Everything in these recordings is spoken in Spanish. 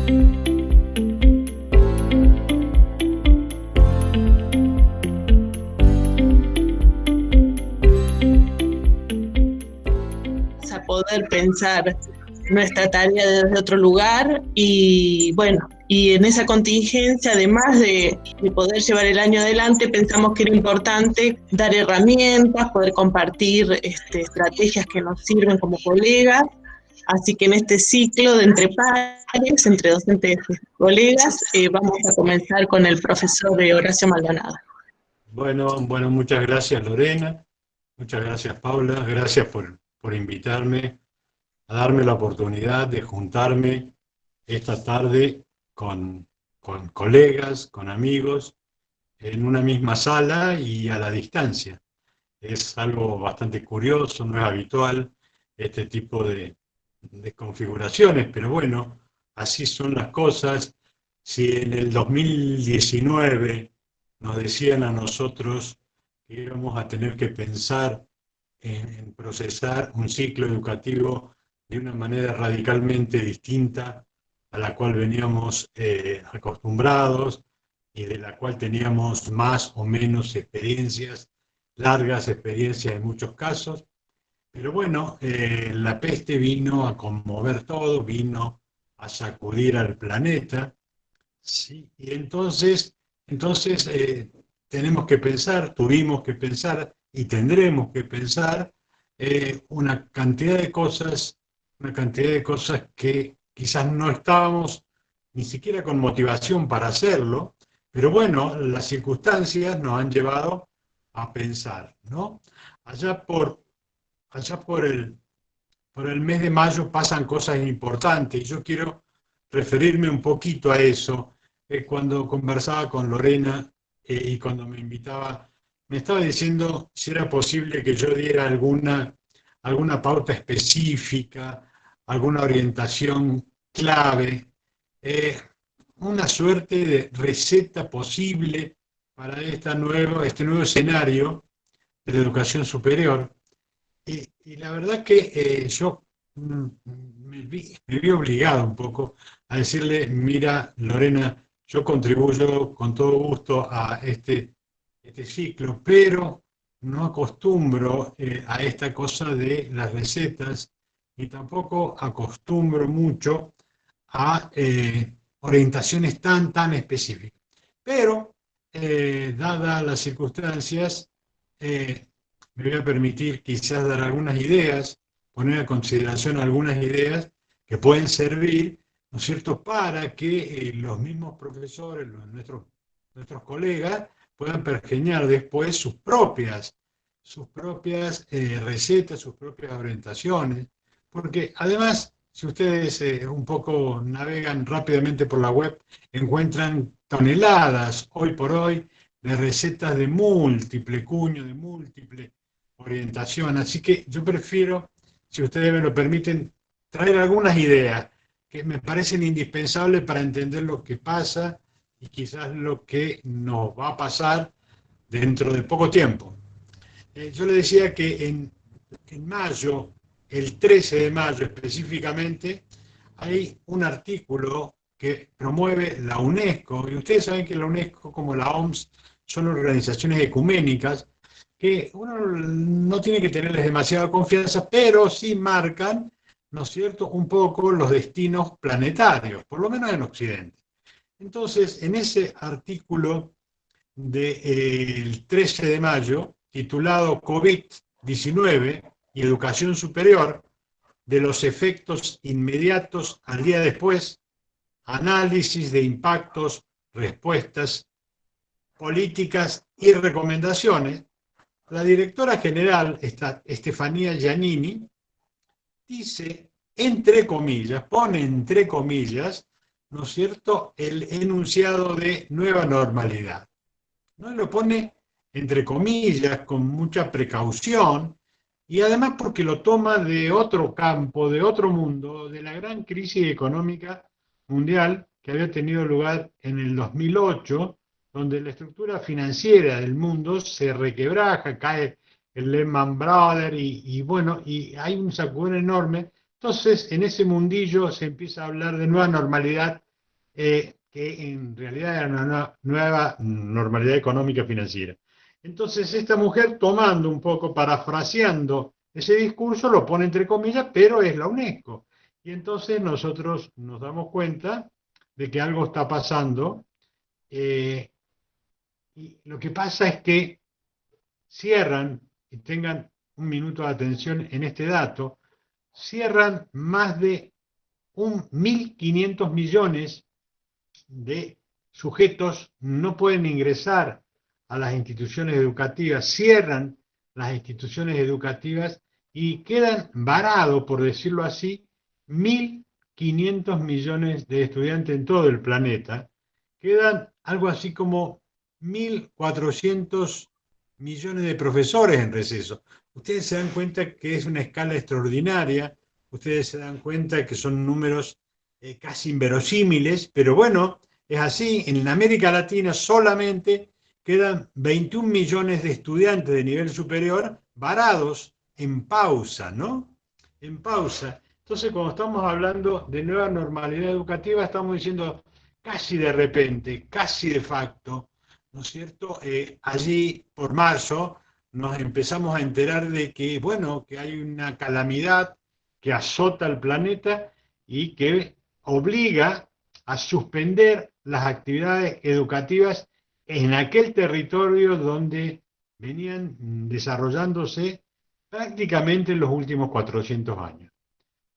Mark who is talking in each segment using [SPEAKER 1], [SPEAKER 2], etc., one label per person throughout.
[SPEAKER 1] A poder pensar nuestra tarea desde otro lugar y bueno, y en esa contingencia, además de poder llevar el año adelante, pensamos que era importante dar herramientas, poder compartir estrategias que nos sirven como colegas. Así que en este ciclo de entre pares, entre docentes y colegas, vamos a comenzar con el profesor Horacio Maldonado.
[SPEAKER 2] Bueno, muchas gracias Lorena, muchas gracias Paula, gracias por invitarme a darme la oportunidad de juntarme esta tarde con colegas, con amigos, en una misma sala y a la distancia. Es algo bastante curioso, no es habitual este tipo de configuraciones, pero bueno, así son las cosas. Si en el 2019 nos decían a nosotros que íbamos a tener que pensar en procesar un ciclo educativo de una manera radicalmente distinta a la cual veníamos acostumbrados y de la cual teníamos más o menos experiencias, largas experiencias en muchos casos. Pero bueno, la peste vino a conmover todo, vino a sacudir al planeta, ¿sí? Y entonces tenemos que pensar, tuvimos que pensar y tendremos que pensar una cantidad de cosas que quizás no estábamos ni siquiera con motivación para hacerlo, pero bueno, las circunstancias nos han llevado a pensar, ¿no? Allá por, allá por el mes de mayo pasan cosas importantes y yo quiero referirme un poquito a eso. Cuando conversaba con Lorena y cuando me invitaba, me estaba diciendo si era posible que yo diera alguna pauta específica, alguna orientación clave, eh, una suerte de receta posible para este nuevo escenario de la educación superior. Y la verdad que yo me vi obligado un poco a decirle, mira, Lorena, yo contribuyo con todo gusto a este ciclo, pero no acostumbro a esta cosa de las recetas y tampoco acostumbro mucho a orientaciones tan específicas. Pero, dadas las circunstancias, eh, me voy a permitir quizás dar algunas ideas, poner a consideración algunas ideas que pueden servir, ¿no es cierto?, para que los mismos profesores, nuestros colegas, puedan pergeñar después sus propias recetas, sus propias orientaciones, porque además, si ustedes un poco navegan rápidamente por la web, encuentran toneladas hoy por hoy de recetas de múltiple cuño, de múltiple orientación. Así que yo prefiero, si ustedes me lo permiten, traer algunas ideas que me parecen indispensables para entender lo que pasa y quizás lo que nos va a pasar dentro de poco tiempo. Yo le decía que en mayo, el 13 de mayo específicamente, hay un artículo que promueve la UNESCO, y ustedes saben que la UNESCO como la OMS son organizaciones ecuménicas que uno no tiene que tenerles demasiada confianza, pero sí marcan, ¿no es cierto?, un poco los destinos planetarios, por lo menos en Occidente. Entonces, en ese artículo del 13 de mayo, titulado COVID-19 y educación superior, de los efectos inmediatos al día después, análisis de impactos, respuestas, políticas y recomendaciones, la directora general, Estefanía Giannini, dice, entre comillas, pone entre comillas, ¿no es cierto?, el enunciado de nueva normalidad. ¿No? Lo pone entre comillas, con mucha precaución, y además porque lo toma de otro campo, de otro mundo, de la gran crisis económica mundial que había tenido lugar en el 2008, donde la estructura financiera del mundo se requebraja, cae el Lehman Brothers y bueno, y hay un sacudón enorme. Entonces, en ese mundillo se empieza a hablar de nueva normalidad que en realidad era una nueva normalidad económica financiera. Entonces, esta mujer, tomando un poco, parafraseando ese discurso, lo pone entre comillas, pero es la UNESCO. Y entonces nosotros nos damos cuenta de que algo está pasando. eh, y lo que pasa es que cierran, y tengan un minuto de atención en este dato, cierran más de 1.500 millones de sujetos, no pueden ingresar a las instituciones educativas, cierran las instituciones educativas y quedan varados, por decirlo así, 1.500 millones de estudiantes en todo el planeta. Quedan algo así como 1.400 millones de profesores en receso. Ustedes se dan cuenta que es una escala extraordinaria, ustedes se dan cuenta que son números casi inverosímiles, pero bueno, es así. En América Latina solamente quedan 21 millones de estudiantes de nivel superior varados en pausa, ¿no? En pausa. Entonces, cuando estamos hablando de nueva normalidad educativa, estamos diciendo casi de repente, casi de facto, ¿no es cierto? Allí, por marzo, nos empezamos a enterar de que, bueno, que hay una calamidad que azota el planeta y que obliga a suspender las actividades educativas en aquel territorio donde venían desarrollándose prácticamente en los últimos 400 años.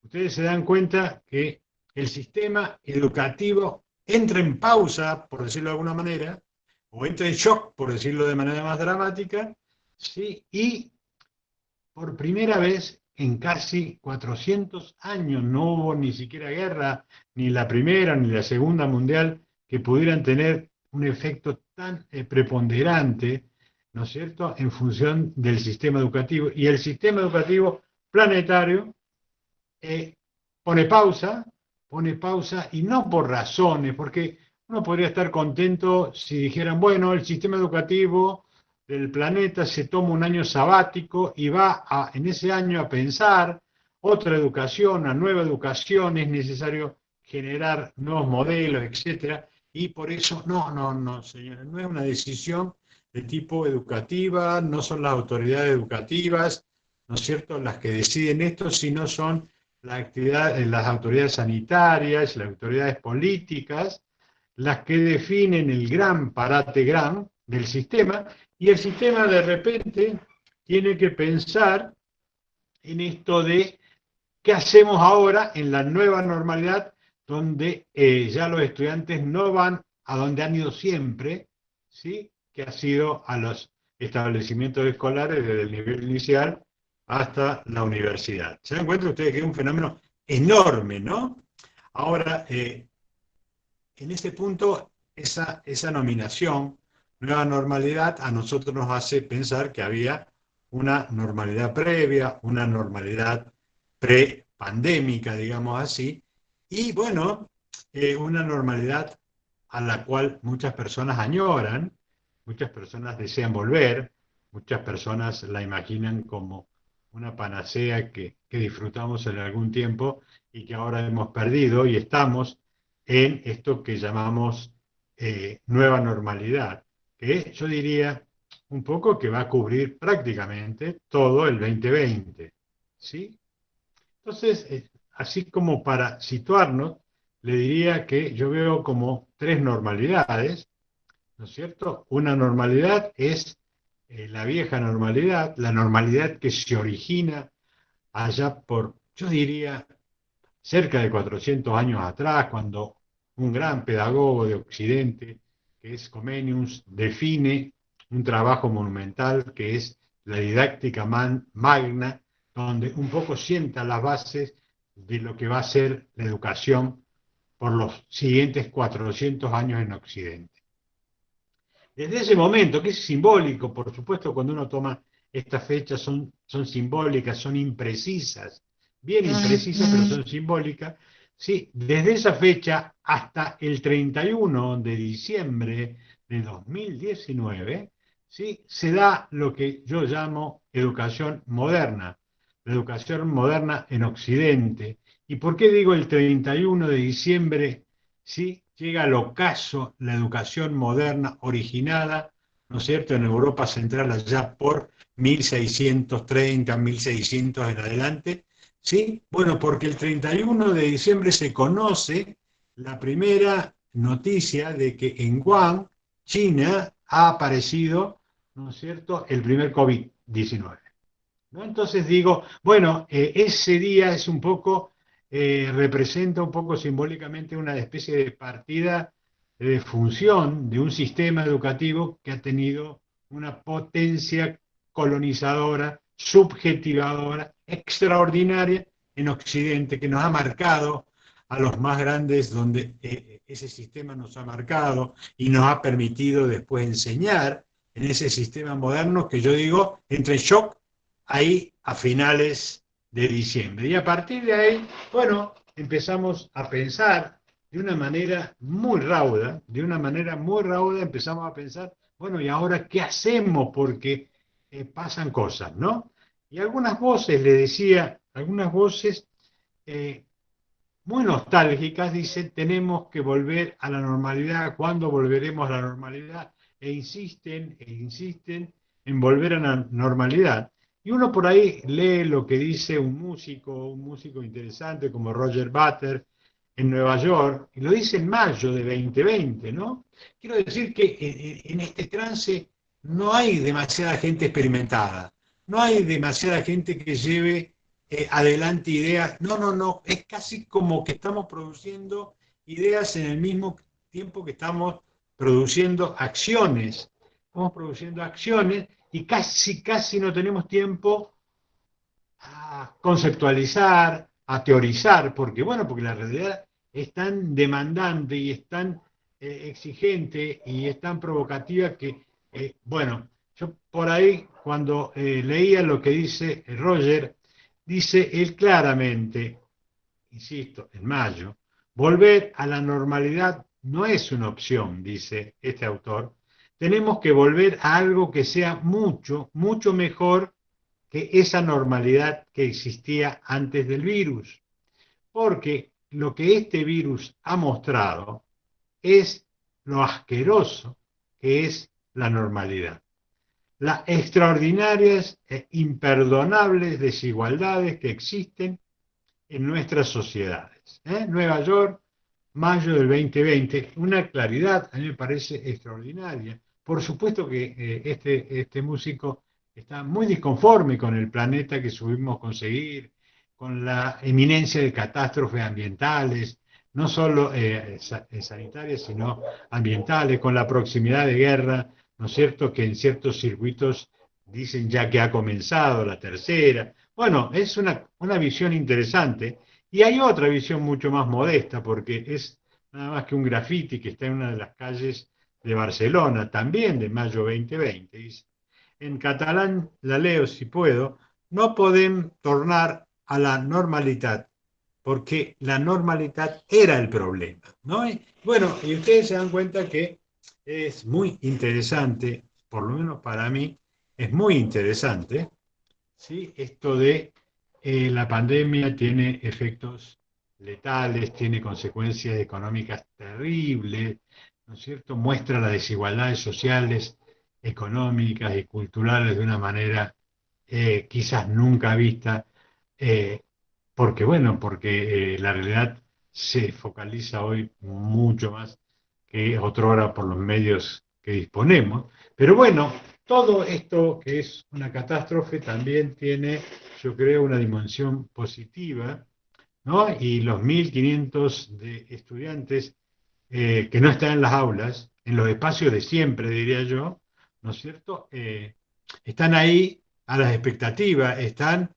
[SPEAKER 2] Ustedes se dan cuenta que el sistema educativo entra en pausa, por decirlo de alguna manera, o entra en shock, por decirlo de manera más dramática, ¿sí? Y por primera vez en casi 400 años no hubo ni siquiera guerra, ni la primera ni la segunda mundial, que pudieran tener un efecto tan preponderante, ¿no es cierto?, en función del sistema educativo. Y el sistema educativo planetario eh, pone pausa y no por razones, porque uno podría estar contento si dijeran, bueno, el sistema educativo del planeta se toma un año sabático y va en ese año a pensar otra educación, una nueva educación, es necesario generar nuevos modelos, etcétera, y por eso, no, señores, no es una decisión de tipo educativa, no son las autoridades educativas, ¿no es cierto?, las que deciden esto, sino son las autoridades sanitarias, las autoridades políticas, las que definen el gran parate gran del sistema, y el sistema de repente tiene que pensar en esto de qué hacemos ahora en la nueva normalidad, donde ya los estudiantes no van a donde han ido siempre, ¿sí?, que ha sido a los establecimientos escolares desde el nivel inicial hasta la universidad. ¿Se dan cuenta ustedes que es un fenómeno enorme, ¿no? Ahora, en este punto, esa nominación, nueva normalidad, a nosotros nos hace pensar que había una normalidad previa, una normalidad pre-pandémica, digamos así, y bueno, una normalidad a la cual muchas personas añoran, muchas personas desean volver, muchas personas la imaginan como una panacea que disfrutamos en algún tiempo y que ahora hemos perdido y estamos en esto que llamamos nueva normalidad, que yo diría un poco que va a cubrir prácticamente todo el 2020, ¿sí? Entonces, así como para situarnos, le diría que yo veo como tres normalidades, ¿no es cierto? Una normalidad es la vieja normalidad, la normalidad que se origina allá por, yo diría, cerca de 400 años atrás, cuando un gran pedagogo de Occidente, que es Comenius, define un trabajo monumental que es la didáctica magna, donde un poco sienta las bases de lo que va a ser la educación por los siguientes 400 años en Occidente. Desde ese momento, que es simbólico, por supuesto, cuando uno toma estas fechas son simbólicas, son imprecisas, bien imprecisas, pero son simbólicas. Sí, desde esa fecha hasta el 31 de diciembre de 2019, ¿sí?, se da lo que yo llamo educación moderna, la educación moderna en Occidente. ¿Y por qué digo el 31 de diciembre? ¿Sí? llega al ocaso la educación moderna originada, ¿no es cierto?, en Europa Central allá por 1630, 1600 en adelante. ¿Sí? Bueno, porque el 31 de diciembre se conoce la primera noticia de que en Wuhan, China, ha aparecido, ¿no es cierto?, el primer COVID-19. ¿No? Entonces digo, bueno, ese día es un poco, representa un poco simbólicamente una especie de partida de función de un sistema educativo que ha tenido una potencia colonizadora, subjetivadora, extraordinaria en Occidente, que nos ha marcado a los más grandes, donde ese sistema nos ha marcado y nos ha permitido después enseñar en ese sistema moderno que yo digo entra en shock ahí a finales de diciembre. Y a partir de ahí, bueno, empezamos a pensar de una manera muy rauda, empezamos a pensar, bueno, ¿y ahora qué hacemos? Porque pasan cosas, ¿no? Y algunas voces, le decía, algunas voces eh, muy nostálgicas dicen, tenemos que volver a la normalidad, ¿cuándo volveremos a la normalidad? E insisten en volver a la normalidad. Y uno por ahí lee lo que dice un músico interesante como Roger Butter en Nueva York, y lo dice en mayo de 2020, ¿no? Quiero decir que en este trance no hay demasiada gente experimentada, no hay demasiada gente que lleve adelante ideas. No, no, no, es casi como que estamos produciendo ideas en el mismo tiempo que estamos produciendo acciones. Estamos produciendo acciones y casi, casi no tenemos tiempo a conceptualizar, a teorizar, porque bueno, porque la realidad es tan demandante y es tan exigente y es tan provocativa que, bueno, yo por ahí cuando leía lo que dice Roger, dice él claramente, insisto, en mayo, volver a la normalidad no es una opción, dice este autor. Tenemos que volver a algo que sea mucho, mucho mejor que esa normalidad que existía antes del virus. Porque lo que este virus ha mostrado es lo asqueroso que es la normalidad. Las extraordinarias e imperdonables desigualdades que existen en nuestras sociedades. Nueva York, mayo del 2020, una claridad, a mí me parece extraordinaria. Por supuesto que este músico está muy disconforme con el planeta que subimos a conseguir, con la eminencia de catástrofes ambientales, no solo sanitarias, sino ambientales, con la proximidad de guerra, ¿no es cierto?, que en ciertos circuitos dicen ya que ha comenzado la tercera. Bueno, es una visión interesante. Y hay otra visión mucho más modesta, porque es nada más que un grafiti que está en una de las calles de Barcelona, también de mayo 2020. Dice, en catalán la leo si puedo, no podem tornar a la normalidad, porque la normalidad era el problema, ¿no? Y, bueno, y ustedes se dan cuenta que es muy interesante, por lo menos para mí, es muy interesante, ¿sí? Esto de la pandemia tiene efectos letales, tiene consecuencias económicas terribles, ¿no es cierto? Muestra las desigualdades sociales, económicas y culturales de una manera quizás nunca vista, eh, porque bueno, porque la realidad se focaliza hoy mucho más que otrora por los medios que disponemos. Pero bueno, todo esto que es una catástrofe también tiene, yo creo, una dimensión positiva, ¿no? Y los 1.500 de estudiantes que no están en las aulas, en los espacios de siempre, diría yo, ¿no es cierto? Están ahí a las expectativas, están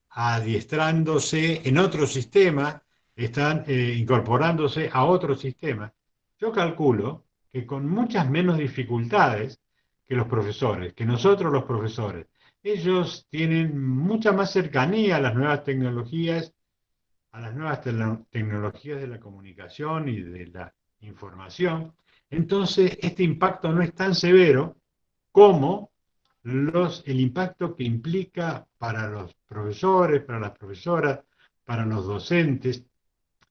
[SPEAKER 2] adiestrándose en otro sistema, están incorporándose a otro sistema. Yo calculo que con muchas menos dificultades que los profesores, que nosotros los profesores, ellos tienen mucha más cercanía a las nuevas tecnologías de la comunicación y de la información. Entonces, este impacto no es tan severo como el impacto que implica para los profesores, para las profesoras, para los docentes,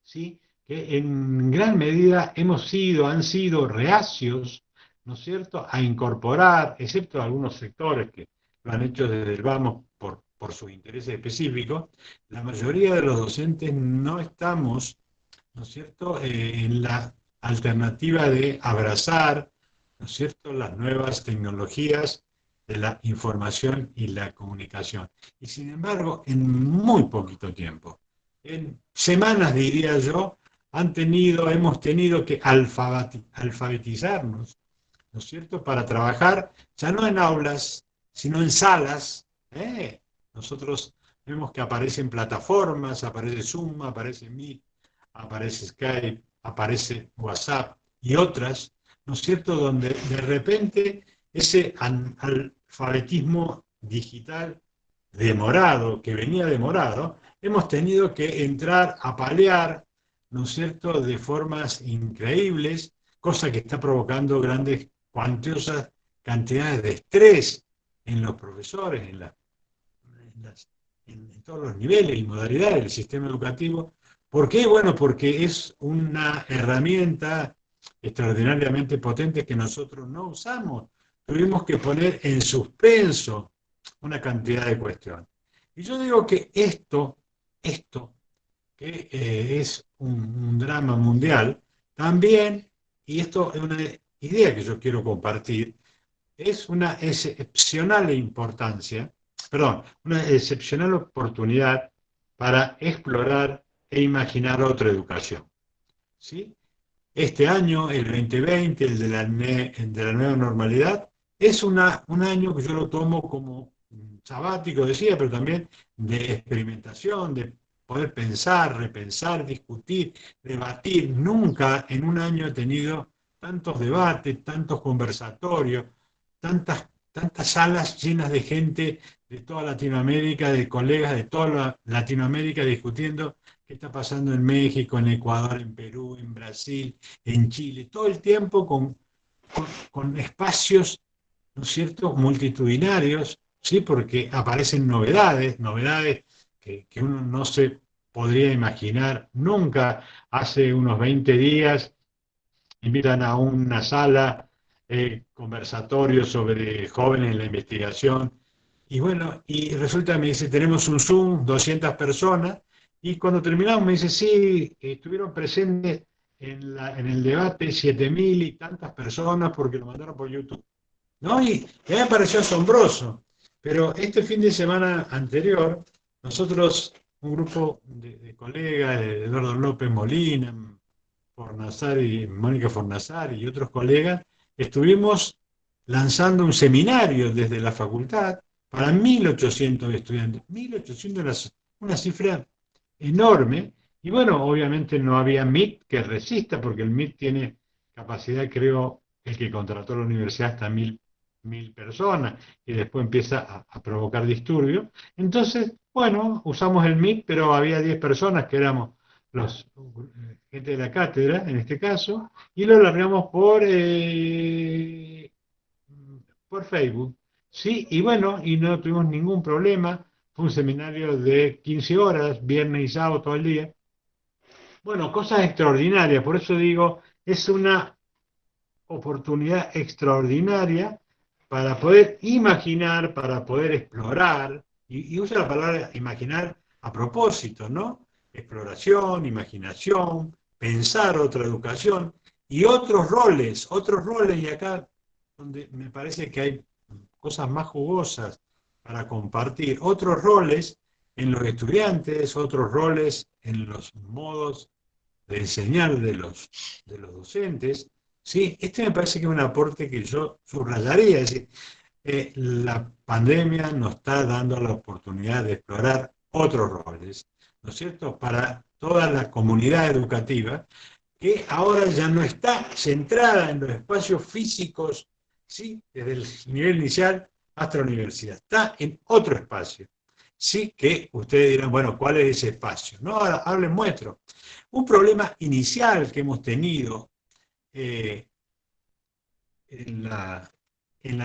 [SPEAKER 2] ¿sí? que en gran medida han sido reacios, ¿no es cierto?, a incorporar, excepto algunos sectores que lo han hecho desde el vamos por sus intereses específicos, la mayoría de los docentes no estamos, ¿no es cierto?, en la alternativa de abrazar, ¿no es cierto?, las nuevas tecnologías de la información y la comunicación. Y sin embargo, en muy poquito tiempo, en semanas diría yo, hemos tenido que alfabetizarnos, ¿no es cierto?, para trabajar ya no en aulas, sino en salas. Nosotros vemos que aparecen plataformas, aparece Zoom, aparece Meet, aparece Skype, aparece WhatsApp y otras, ¿no es cierto?, donde de repente ese alfabetismo digital demorado, que venía demorado, hemos tenido que entrar a paliar, ¿no es cierto?, de formas increíbles, cosa que está provocando grandes, cuantiosas cantidades de estrés en los profesores, en todos los niveles y modalidades del sistema educativo. ¿Por qué? Bueno, porque es una herramienta extraordinariamente potente que nosotros no usamos. Tuvimos que poner en suspenso una cantidad de cuestiones. Y yo digo que esto que es un drama mundial, también, y esto es una idea que yo quiero compartir, es una excepcional importancia, perdón, una excepcional oportunidad para explorar e imaginar otra educación. ¿Sí? Este año, el 2020, el de la nueva normalidad, es un año que yo lo tomo como sabático, decía, pero también de experimentación, de poder pensar, repensar, discutir, debatir. Nunca en un año he tenido tantos debates, tantos conversatorios, tantas salas llenas de gente de toda Latinoamérica, de colegas de toda Latinoamérica discutiendo qué está pasando en México, en Ecuador, en Perú, en Brasil, en Chile, todo el tiempo con espacios, ¿no es cierto?, multitudinarios, ¿sí?, porque aparecen novedades que uno no se podría imaginar nunca. Hace unos 20 días invitan a una sala conversatorio sobre jóvenes en la investigación. Y bueno, y resulta, me dice, tenemos un Zoom, 200 personas, y cuando terminamos me dice, sí, estuvieron presentes en el debate 7.000 y tantas personas porque lo mandaron por YouTube. ¿No? Y a mí me pareció asombroso. Pero este fin de semana anterior, nosotros, un grupo de colegas, Eduardo López Molina, Fornasari, Mónica Fornasari y otros colegas, estuvimos lanzando un seminario desde la facultad para 1.800 estudiantes. 1.800 es una cifra enorme. Y bueno, obviamente no había MIT que resista, porque el MIT tiene capacidad, creo, el que contrató la universidad hasta mil personas, y después empieza a provocar disturbios. Entonces, bueno, usamos el MIT, pero había 10 personas que éramos los gente de la cátedra, en este caso, y lo largamos por Facebook. Sí, y bueno, y no tuvimos ningún problema. Fue un seminario de 15 horas, viernes y sábado todo el día. Bueno, cosas extraordinarias, por eso digo, es una oportunidad extraordinaria para poder imaginar, para poder explorar, y uso la palabra imaginar a propósito, ¿no? Exploración, imaginación, pensar otra educación y otros roles, y acá donde me parece que hay cosas más jugosas para compartir, otros roles en los estudiantes, otros roles en los modos de enseñar de los docentes. Sí, este me parece que es un aporte que yo subrayaría, es decir, la pandemia nos está dando la oportunidad de explorar otros roles, ¿no es cierto?, para toda la comunidad educativa, que ahora ya no está centrada en los espacios físicos, ¿sí?, desde el nivel inicial hasta la universidad, está en otro espacio. Sí, que ustedes dirán, bueno, ¿cuál es ese espacio? No, ahora les muestro. Un problema inicial que hemos tenido eh, en la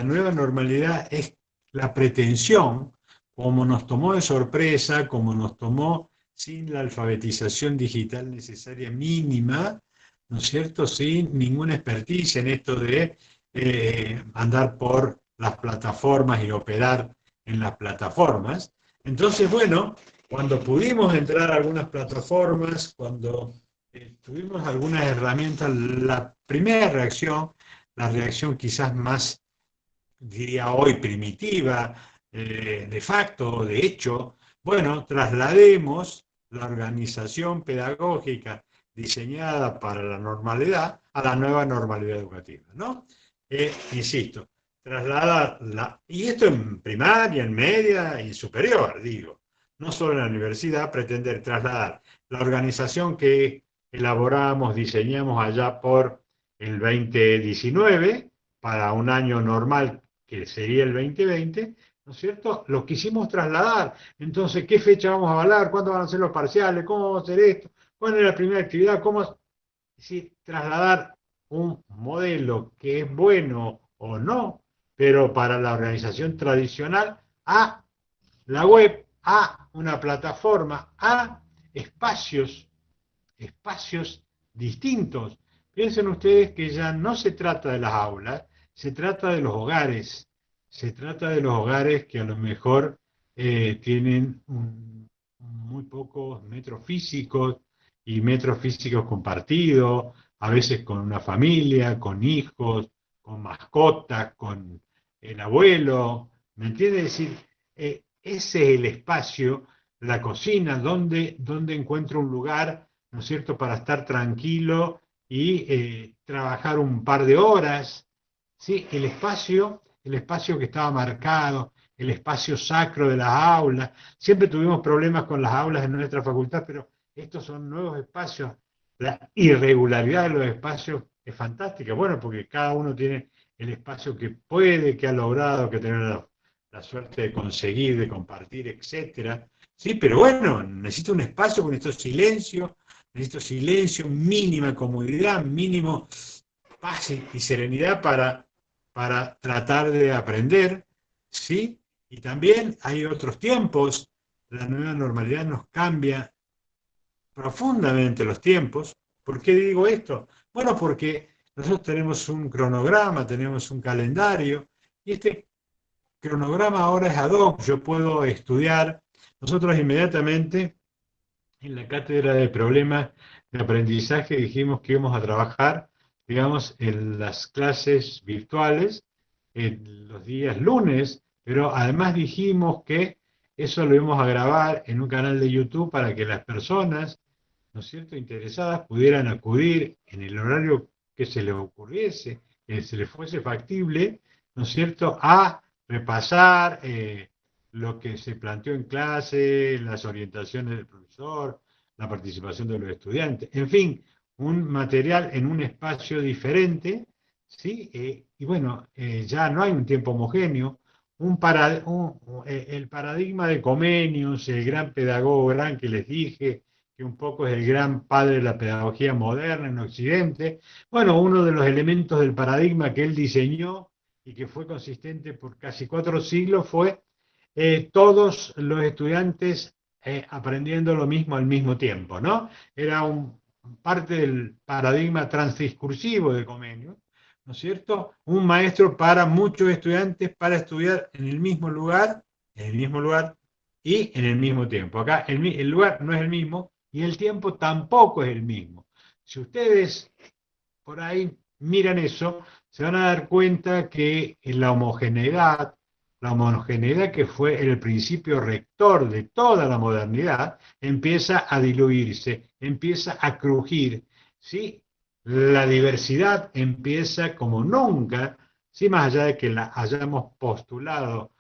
[SPEAKER 2] nueva normalidad es la pretensión, como nos tomó de sorpresa, como nos tomó sin la alfabetización digital necesaria mínima, ¿no es cierto? Sin ninguna experticia en esto de andar por las plataformas y operar en las plataformas. Entonces, bueno, cuando pudimos entrar a algunas plataformas, cuando tuvimos algunas herramientas, la primera reacción, la reacción quizás más, diría hoy, primitiva, de facto, de hecho, bueno, traslademos la organización pedagógica diseñada para la normalidad a la nueva normalidad educativa, ¿no? Insisto, trasladar y esto en primaria, en media y superior, digo, no solo en la universidad, pretender trasladar la organización que elaboramos, diseñamos allá por el 2019 para un año normal que sería el 2020, ¿no es cierto? Lo quisimos trasladar. Entonces, ¿qué fecha vamos a avalar? ¿Cuándo van a ser los parciales? ¿Cómo va a ser esto? ¿Cuándo es la primera actividad? ¿Cómo? Es decir, trasladar un modelo que es bueno o no, pero para la organización tradicional, a la web, a una plataforma, a espacios, espacios distintos. Piensen ustedes que ya no se trata de las aulas, se trata de los hogares, se trata de los hogares que a lo mejor tienen muy pocos metros físicos y metros físicos compartidos, a veces con una familia, con hijos, con mascotas, con el abuelo, ¿me entiende? Es decir, ese es el espacio, la cocina, donde encuentro un lugar, ¿no es cierto?, para estar tranquilo y trabajar un par de horas, ¿sí? El espacio que estaba marcado, el espacio sacro de las aulas. Siempre tuvimos problemas con las aulas en nuestra facultad, pero estos son nuevos espacios. La irregularidad de los espacios es fantástica, bueno, porque cada uno tiene el espacio que puede, que ha logrado, que tener la suerte de conseguir, de compartir, etcétera. Sí, pero bueno, necesito un espacio con estos silencios, necesito silencio, mínima comodidad, mínimo paz y serenidad para tratar de aprender, ¿sí? Y también hay otros tiempos, la nueva normalidad nos cambia profundamente los tiempos. ¿Por qué digo esto? Bueno, porque nosotros tenemos un cronograma, tenemos un calendario, y este cronograma ahora es ad hoc, yo puedo estudiar. Nosotros inmediatamente en la cátedra de problemas de aprendizaje dijimos que íbamos a trabajar, digamos, en las clases virtuales, en los días lunes, pero además dijimos que eso lo íbamos a grabar en un canal de YouTube para que las personas, ¿no es cierto?, interesadas pudieran acudir en el horario que se les ocurriese, que se les fuese factible, ¿no es cierto?, a repasar lo que se planteó en clase, las orientaciones del profesor, la participación de los estudiantes, en fin, un material en un espacio diferente, ¿sí? Y bueno, ya no hay un tiempo homogéneo, el paradigma de Comenius, el gran pedagogo gran que les dije, que un poco es el gran padre de la pedagogía moderna en Occidente, bueno, uno de los elementos del paradigma que él diseñó y que fue consistente por casi 4 siglos fue todos los estudiantes aprendiendo lo mismo al mismo tiempo, ¿no? Era parte del paradigma transdiscursivo de Comenius, ¿no es cierto? Un maestro para muchos estudiantes para estudiar en el mismo lugar y en el mismo tiempo. Acá el lugar no es el mismo y el tiempo tampoco es el mismo. Si ustedes por ahí miran eso, se van a dar cuenta que la homogeneidad que fue el principio rector de toda la modernidad, empieza a diluirse, empieza a crujir, ¿sí? La diversidad empieza como nunca, ¿sí? Más allá de que la hayamos postulado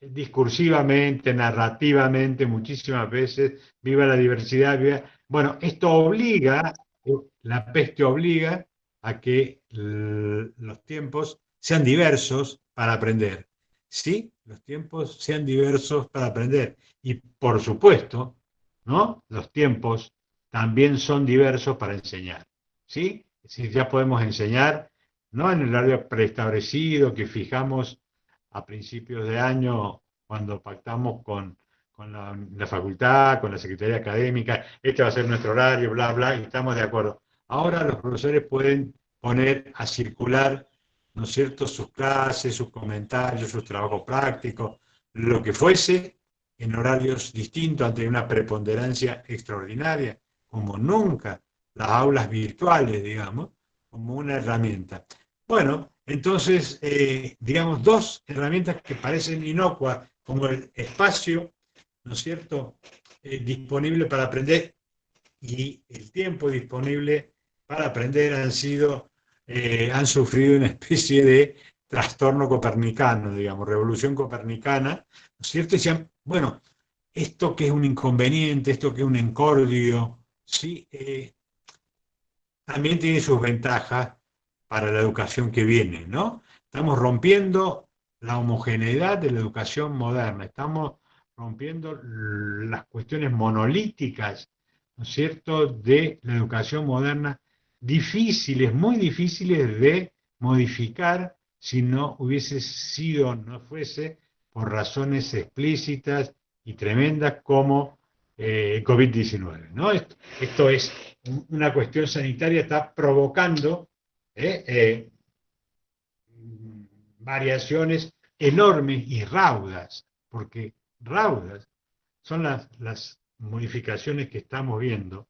[SPEAKER 2] discursivamente, narrativamente, muchísimas veces, viva la diversidad, viva... Bueno, esto obliga, la peste obliga a que los tiempos sean diversos para aprender. Sí, los tiempos sean diversos para aprender. Y por supuesto, ¿no? Los tiempos también son diversos para enseñar. ¿Sí? Es decir, ya podemos enseñar, no en el horario preestablecido que fijamos a principios de año cuando pactamos con la facultad, con la secretaría académica, este va a ser nuestro horario, bla, bla, y estamos de acuerdo. Ahora los profesores pueden poner a circular, ¿no es cierto?, sus clases, sus comentarios, sus trabajos prácticos, lo que fuese, en horarios distintos ante una preponderancia extraordinaria, como nunca, las aulas virtuales, digamos, como una herramienta. Bueno, entonces, digamos, dos herramientas que parecen inocuas, como el espacio, ¿no es cierto?, disponible para aprender y el tiempo disponible para aprender han sufrido una especie de trastorno copernicano, digamos, revolución copernicana, ¿no es cierto? Y decían, bueno, esto que es un inconveniente, esto que es un encordio, ¿sí? También tiene sus ventajas para la educación que viene, ¿no? Estamos rompiendo la homogeneidad de la educación moderna, estamos rompiendo las cuestiones monolíticas, ¿no es cierto?, de la educación moderna, difíciles, muy difíciles de modificar si no hubiese sido, no fuese por razones explícitas y tremendas como COVID-19, ¿no? Esto es una cuestión sanitaria, está provocando variaciones enormes y raudas, porque raudas son las modificaciones que estamos viendo.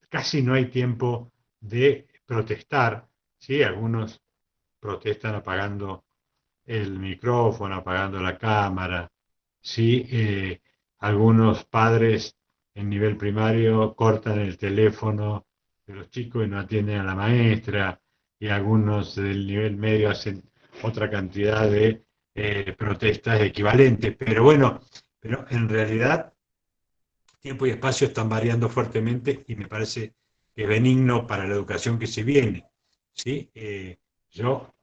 [SPEAKER 2] Casi no hay tiempo de protestar, ¿sí? Algunos protestan apagando el micrófono, apagando la cámara, ¿sí? Algunos padres en nivel primario cortan el teléfono de los chicos y no atienden a la maestra, y algunos del nivel medio hacen otra cantidad de protestas equivalentes. Pero bueno, pero en realidad tiempo y espacio están variando fuertemente y me parece que es benigno para la educación que se viene, ¿sí? Yo,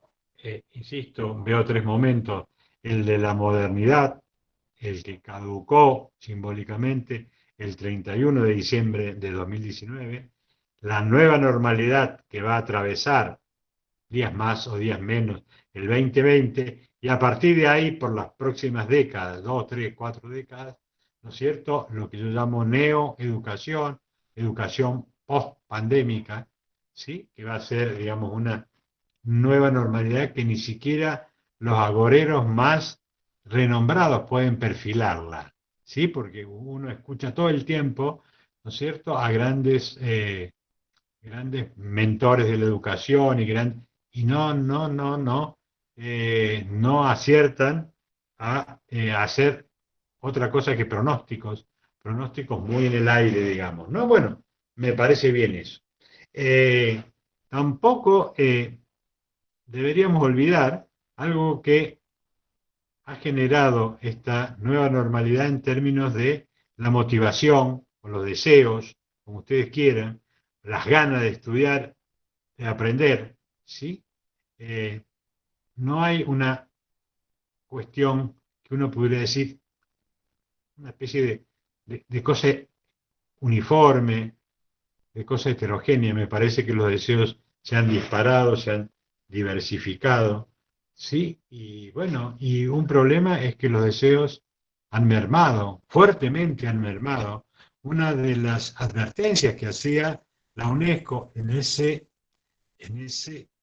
[SPEAKER 2] insisto, veo tres momentos: el de la modernidad, el que caducó simbólicamente el 31 de diciembre de 2019, la nueva normalidad que va a atravesar días más o días menos el 2020, y a partir de ahí, por las próximas décadas, 2, 3, 4 décadas, ¿no es cierto?, lo que yo llamo neoeducación, educación post-pandémica, ¿sí?, que va a ser, digamos, una nueva normalidad que ni siquiera los agoreros más renombrados pueden perfilarla, ¿sí? Porque uno escucha todo el tiempo, ¿no es cierto?, a grandes mentores de la educación y no aciertan a hacer otra cosa que pronósticos muy en el aire, digamos, ¿no? Bueno, me parece bien eso. Tampoco deberíamos olvidar algo que ha generado esta nueva normalidad en términos de la motivación o los deseos, como ustedes quieran, las ganas de estudiar, de aprender, ¿sí? No hay una cuestión que uno pudiera decir, una especie de cosa uniforme, de cosa heterogénea. Me parece que los deseos se han disparado, se han diversificado, ¿sí? Y bueno, y un problema es que los deseos han mermado, fuertemente han mermado. Una de las advertencias que hacía la UNESCO en ese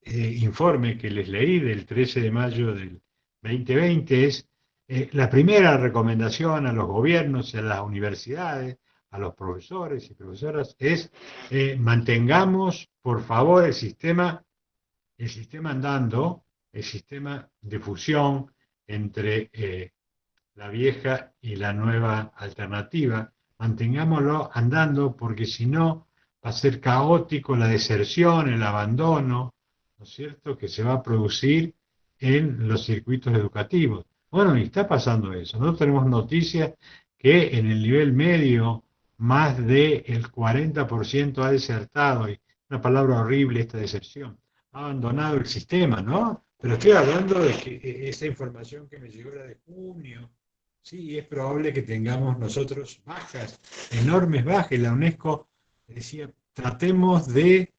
[SPEAKER 2] informe que les leí del 13 de mayo del 2020 es la primera recomendación a los gobiernos y a las universidades, a los profesores y profesoras, es mantengamos, por favor, el sistema andando, el sistema de fusión entre la vieja y la nueva alternativa, mantengámoslo andando, porque si no va a ser caótico la deserción, el abandono, ¿no es cierto?, que se va a producir en los circuitos educativos. Bueno, y está pasando eso. Nosotros tenemos noticias que en el nivel medio más del 40% ha desertado, y una palabra horrible esta deserción, ha abandonado el sistema, ¿no? Pero estoy hablando de que esa información que me llegó era de junio. Sí, es probable que tengamos nosotros bajas, enormes bajas. La UNESCO decía, tratemos de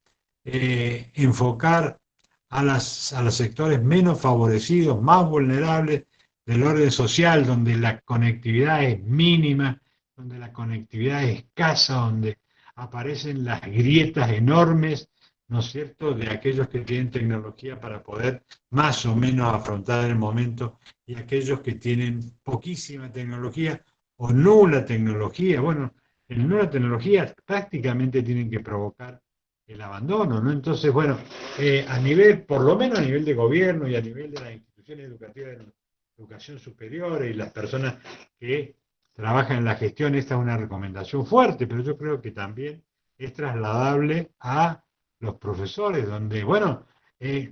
[SPEAKER 2] enfocar a los sectores menos favorecidos, más vulnerables del orden social, donde la conectividad es mínima donde la conectividad es escasa, donde aparecen las grietas enormes, ¿no es cierto?, de aquellos que tienen tecnología para poder más o menos afrontar el momento y aquellos que tienen poquísima tecnología o nula tecnología. Bueno, en nula tecnología prácticamente tienen que provocar el abandono, ¿no? Entonces, bueno, a nivel, por lo menos a nivel de gobierno y a nivel de las instituciones educativas de educación superior y las personas que trabajan en la gestión, esta es una recomendación fuerte, pero yo creo que también es trasladable a los profesores, donde, bueno,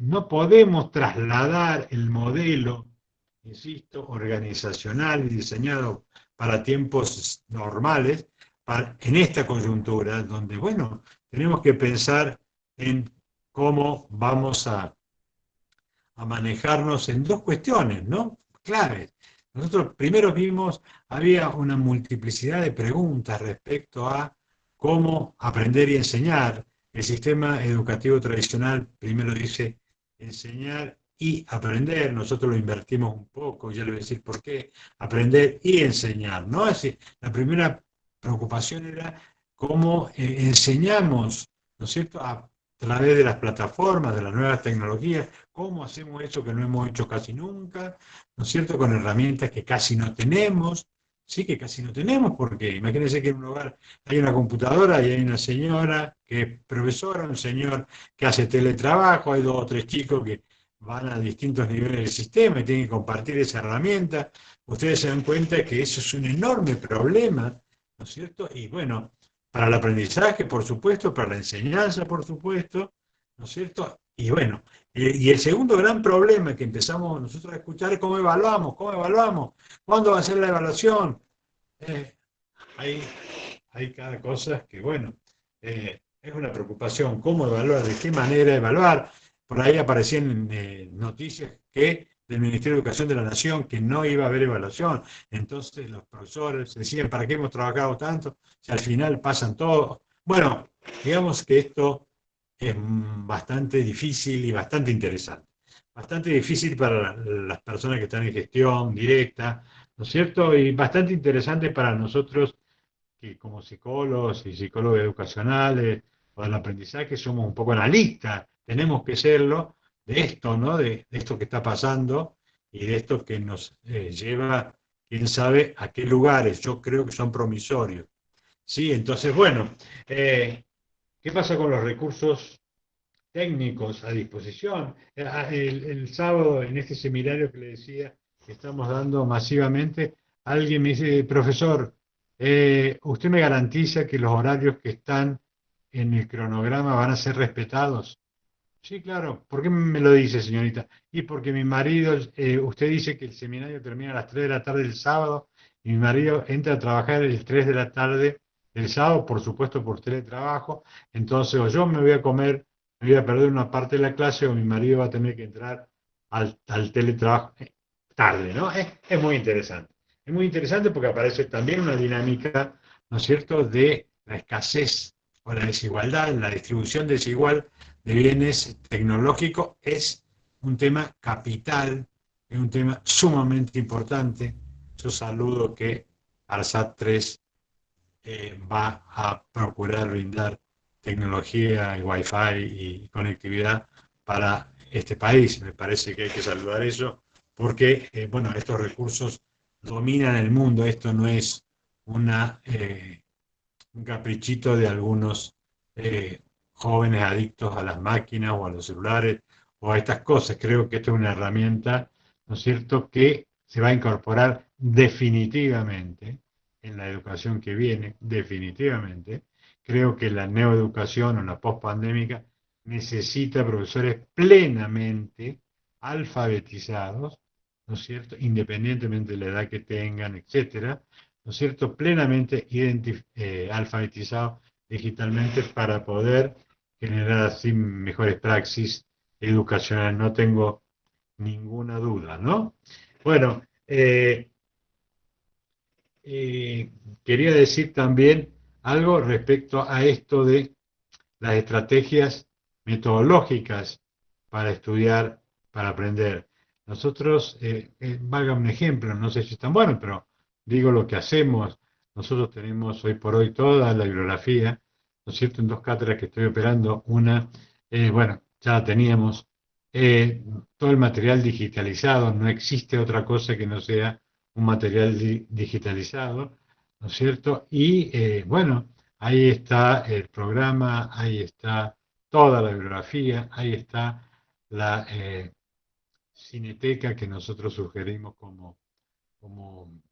[SPEAKER 2] no podemos trasladar el modelo, insisto, organizacional y diseñado para tiempos normales, en esta coyuntura, donde, bueno, tenemos que pensar en cómo vamos a manejarnos en dos cuestiones, ¿no? Claves. Nosotros primero vimos, había una multiplicidad de preguntas respecto a cómo aprender y enseñar. El sistema educativo tradicional primero dice enseñar y aprender, nosotros lo invertimos un poco, ya le voy a decir por qué, aprender y enseñar, ¿no? Así, la primera preocupación era cómo enseñamos, ¿no es cierto?, a través de las plataformas, de las nuevas tecnologías, cómo hacemos eso que no hemos hecho casi nunca, ¿no es cierto?, con herramientas que casi no tenemos, sí que casi no tenemos, porque imagínense que en un hogar hay una computadora y hay una señora que es profesora, un señor que hace teletrabajo, hay dos o tres chicos que van a distintos niveles del sistema y tienen que compartir esa herramienta. Ustedes se dan cuenta que eso es un enorme problema, ¿no es cierto? Y bueno, para el aprendizaje, por supuesto, para la enseñanza, por supuesto, ¿no es cierto? Y bueno, y el segundo gran problema que empezamos nosotros a escuchar es cómo evaluamos, cuándo va a ser la evaluación. Eh, hay, hay cada cosa que, bueno, es una preocupación, cómo evaluar, de qué manera evaluar. Por ahí aparecían noticias que del Ministerio de Educación de la Nación que no iba a haber evaluación. Entonces los profesores decían, ¿para qué hemos trabajado tanto? Si al final pasan todo. Bueno, digamos que esto es bastante difícil y bastante interesante. Bastante difícil para las personas que están en gestión directa, ¿no es cierto? Y bastante interesante para nosotros que como psicólogos y psicólogos educacionales o del aprendizaje somos un poco analistas, tenemos que serlo de esto, ¿no? De esto que está pasando y de esto que nos lleva, quién sabe, a qué lugares. Yo creo que son promisorios. Sí, entonces, bueno, ¿qué pasa con los recursos técnicos a disposición? El sábado, en este seminario que le decía que estamos dando masivamente, alguien me dice, profesor, ¿usted me garantiza que los horarios que están en el cronograma van a ser respetados? Sí, claro. ¿Por qué me lo dice, señorita? Y porque mi marido, usted dice que el seminario termina a las 3 de la tarde del sábado, y mi marido entra a trabajar a las 3 de la tarde del sábado, por supuesto por teletrabajo, entonces o yo me voy a comer, me voy a perder una parte de la clase, o mi marido va a tener que entrar al teletrabajo tarde, ¿no? Es muy interesante. Es muy interesante porque aparece también una dinámica, ¿no es cierto?, de la escasez o la desigualdad, la distribución desigual de bienes tecnológicos es un tema capital, es un tema sumamente importante. Yo saludo que ARSAT 3 va a procurar brindar tecnología, y Wi-Fi y conectividad para este país. Me parece que hay que saludar eso porque, bueno, estos recursos dominan el mundo. Esto no es un caprichito de algunos jóvenes adictos a las máquinas o a los celulares o a estas cosas. Creo que esto es una herramienta, ¿no es cierto?, que se va a incorporar definitivamente en la educación que viene, definitivamente. Creo que la neoeducación o la pospandémica necesita profesores plenamente alfabetizados, ¿no es cierto?, independientemente de la edad que tengan, etcétera, ¿no es cierto?, plenamente alfabetizados digitalmente para poder generar así mejores praxis educacionales. No tengo ninguna duda, ¿no? Bueno, quería decir también algo respecto a esto de las estrategias metodológicas para estudiar, para aprender. Nosotros, valga un ejemplo, no sé si es tan bueno, pero digo lo que hacemos. nosotros tenemos hoy por hoy toda la bibliografía, ¿no es cierto?, en dos cátedras que estoy operando. Una, bueno, ya la teníamos, todo el material digitalizado, no existe otra cosa que no sea un material digitalizado, ¿no es cierto? Y bueno, ahí está el programa, ahí está toda la bibliografía, ahí está la cineteca que nosotros sugerimos como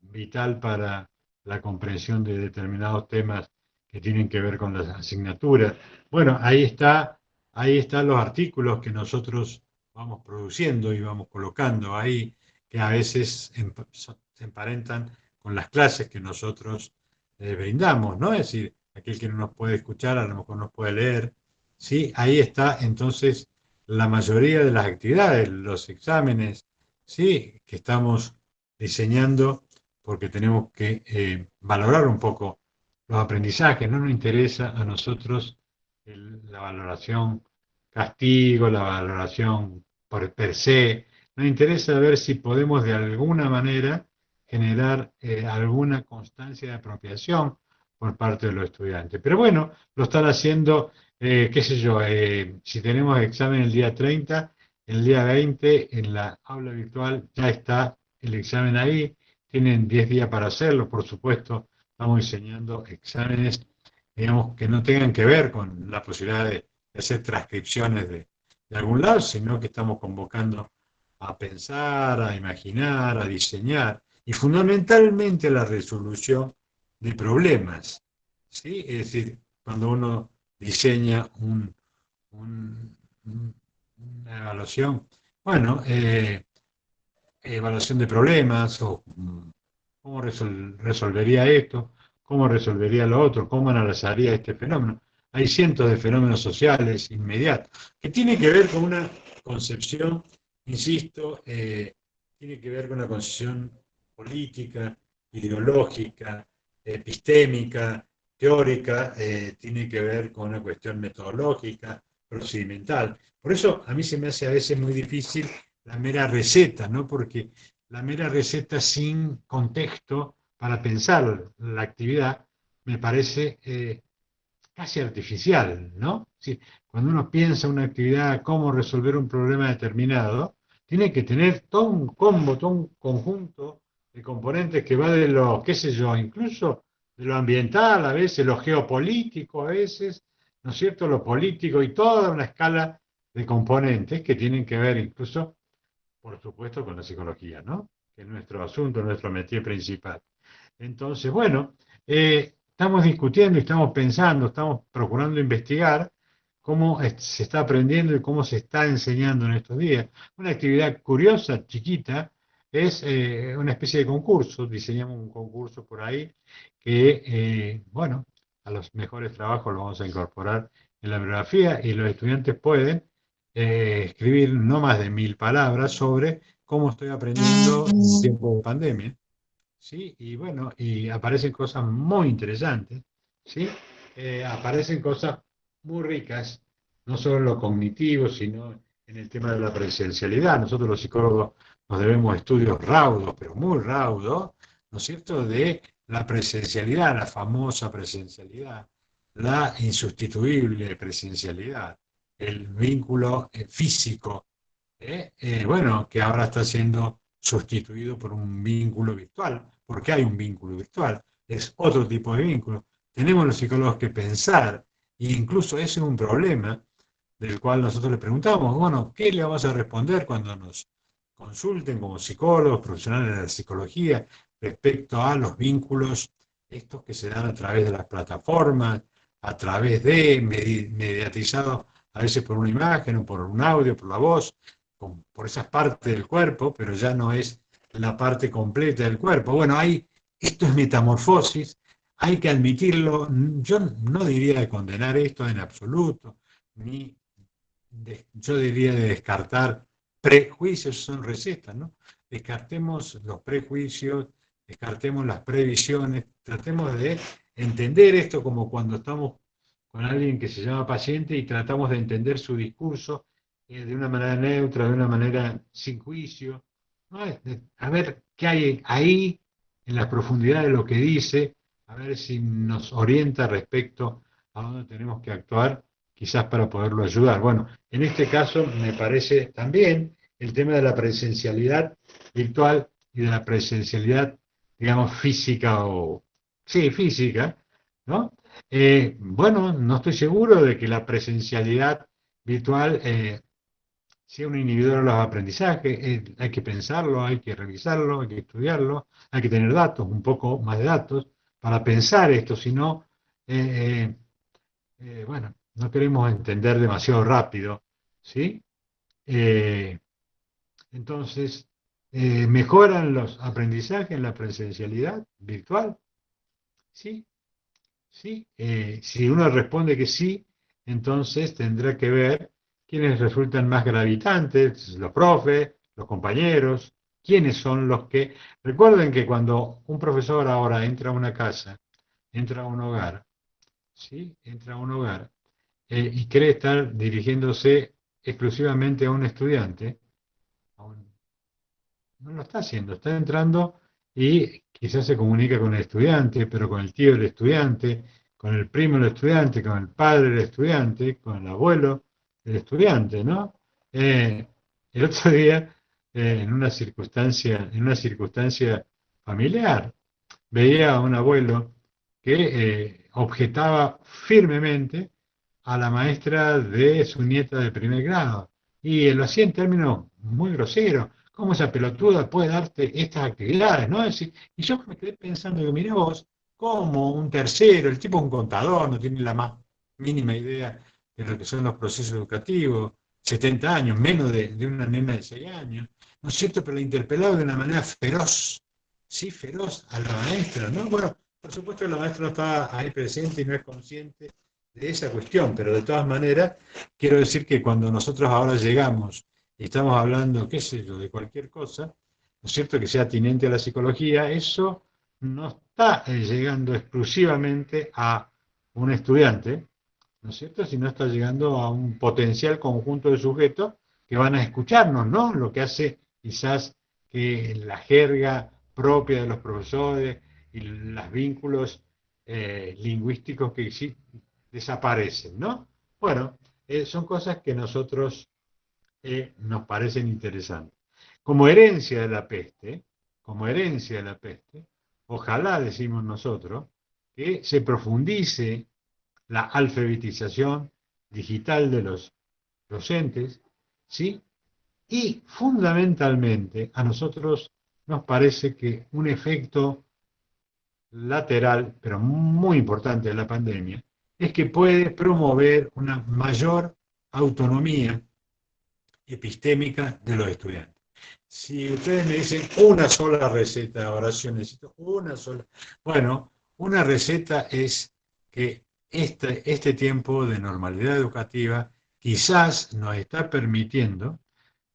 [SPEAKER 2] vital para la comprensión de determinados temas que tienen que ver con las asignaturas. Bueno, ahí están los artículos que nosotros vamos produciendo y vamos colocando ahí, que a veces se emparentan con las clases que nosotros brindamos, ¿no? Es decir, aquel que no nos puede escuchar, a lo mejor nos puede leer, ¿sí? Ahí está entonces la mayoría de las actividades, los exámenes, ¿sí? Que estamos diseñando porque tenemos que valorar un poco los aprendizajes. No nos interesa a nosotros la valoración castigo, la valoración por per se. Nos interesa ver si podemos de alguna manera generar alguna constancia de apropiación por parte de los estudiantes. Pero bueno, lo están haciendo, qué sé yo, si tenemos examen el día 30, el día 20 en la aula virtual ya está el examen ahí, tienen 10 días para hacerlo, por supuesto, estamos diseñando exámenes, digamos, que no tengan que ver con la posibilidad de hacer transcripciones de algún lado, sino que estamos convocando a pensar, a imaginar, a diseñar, y fundamentalmente la resolución de problemas, ¿sí? Es decir, cuando uno diseña un, una evaluación, bueno, evaluación de problemas, o cómo resolvería esto, cómo resolvería lo otro, cómo analizaría este fenómeno. Hay cientos de fenómenos sociales inmediatos, que tienen que ver con una concepción, insisto, tiene que ver con una concepción política, ideológica, epistémica, teórica, tiene que ver con una cuestión metodológica, procedimental. Por eso a mí se me hace a veces muy difícil la mera receta, ¿no? Porque la mera receta sin contexto para pensar la actividad me parece casi artificial, ¿no? Sí, cuando uno piensa una actividad, cómo resolver un problema determinado, tiene que tener todo un combo, todo un conjunto de componentes que va de lo, qué sé yo, incluso de lo ambiental a veces, lo geopolítico a veces, ¿no es cierto? Lo político y toda una escala de componentes que tienen que ver incluso, por supuesto, con la psicología, ¿no? Que es nuestro asunto, nuestro métier principal. Entonces, bueno, estamos discutiendo y estamos pensando, estamos procurando investigar cómo se está aprendiendo y cómo se está enseñando en estos días. Una actividad curiosa, chiquita, es una especie de concurso. Diseñamos un concurso por ahí que, bueno, a los mejores trabajos los vamos a incorporar en la bibliografía y los estudiantes pueden escribir no más de 1000 palabras sobre cómo estoy aprendiendo en tiempo de pandemia. ¿Sí? Y bueno, y aparecen cosas muy interesantes, ¿sí? Aparecen cosas muy ricas, no solo en lo cognitivo, sino en el tema de la presencialidad. Nosotros los psicólogos nos debemos estudios raudos, pero muy raudos, ¿no es cierto?, de la presencialidad, la famosa presencialidad, la insustituible presencialidad, el vínculo físico, bueno, que ahora está siendo sustituido por un vínculo virtual, porque hay un vínculo virtual, es otro tipo de vínculo. Tenemos los psicólogos que pensar, e incluso ese es un problema del cual nosotros le preguntamos, bueno, ¿qué le vamos a responder cuando nos consulten como psicólogos, profesionales de la psicología, respecto a los vínculos estos que se dan a través de las plataformas, a través de mediatizados a veces por una imagen o por un audio, por la voz, por esas partes del cuerpo, pero ya no es la parte completa del cuerpo. Bueno, esto es metamorfosis, hay que admitirlo. Yo no diría de condenar esto en absoluto, ni yo diría de descartar prejuicios, son recetas, ¿no? Descartemos los prejuicios, descartemos las previsiones, tratemos de entender esto como cuando estamos con alguien que se llama paciente y tratamos de entender su discurso de una manera neutra, de una manera sin juicio, ¿no? A ver qué hay ahí en la profundidad de lo que dice, a ver si nos orienta respecto a dónde tenemos que actuar, quizás para poderlo ayudar. Bueno, en este caso me parece también el tema de la presencialidad virtual y de la presencialidad, digamos, física o, sí, física, ¿no? Bueno, no estoy seguro de que la presencialidad virtual sea un inhibidor de los aprendizajes. Hay que pensarlo, hay que revisarlo, hay que estudiarlo, hay que tener datos, un poco más de datos, para pensar esto, si no, eh, bueno, no queremos entender demasiado rápido, ¿sí? Eh, entonces, ¿mejoran los aprendizajes en la presencialidad virtual? Sí, sí. Si uno responde que sí, entonces tendrá que ver quiénes resultan más gravitantes, los profes, los compañeros, quiénes son los que... Recuerden que cuando un profesor ahora entra a una casa, entra a un hogar, ¿sí? Entra a un hogar y cree estar dirigiéndose exclusivamente a un estudiante, a un- no lo está haciendo, está entrando y quizás se comunica con el estudiante, pero con el tío del estudiante, con el primo del estudiante, con el padre del estudiante, con el abuelo del estudiante, ¿no? Eh, el otro día, en una circunstancia familiar, veía a un abuelo que objetaba firmemente a la maestra de su nieta de primer grado. Y lo hacía en términos muy groseros. ¿Cómo esa pelotuda puede darte estas actividades? ¿No? Y yo me quedé pensando, digo, mirá vos, como un tercero, el tipo es un contador, no tiene la más mínima idea de lo que son los procesos educativos, 70 años, menos de una nena de 6 años, ¿no es cierto? Pero la interpelaba de una manera feroz, sí, feroz a la maestra, ¿no? Bueno, por supuesto que la maestra no está ahí presente y no es consciente de esa cuestión, pero de todas maneras, quiero decir que cuando nosotros ahora llegamos y estamos hablando, qué sé yo, de cualquier cosa, ¿no es cierto?, que sea atinente a la psicología, eso no está llegando exclusivamente a un estudiante, ¿no es cierto?, sino está llegando a un potencial conjunto de sujetos que van a escucharnos, ¿no? Lo que hace quizás que la jerga propia de los profesores y los vínculos lingüísticos que desaparecen, ¿no? Bueno, son cosas que nosotros nos parecen interesantes. Como herencia de la peste, como herencia de la peste, ojalá, decimos nosotros, que se profundice la alfabetización digital de los docentes, ¿sí? Y fundamentalmente a nosotros nos parece que un efecto lateral, pero muy importante de la pandemia, es que puede promover una mayor autonomía epistémica de los estudiantes. Si ustedes me dicen una sola receta de oración, necesito una sola. Bueno, una receta es que este tiempo de normalidad educativa quizás nos está permitiendo,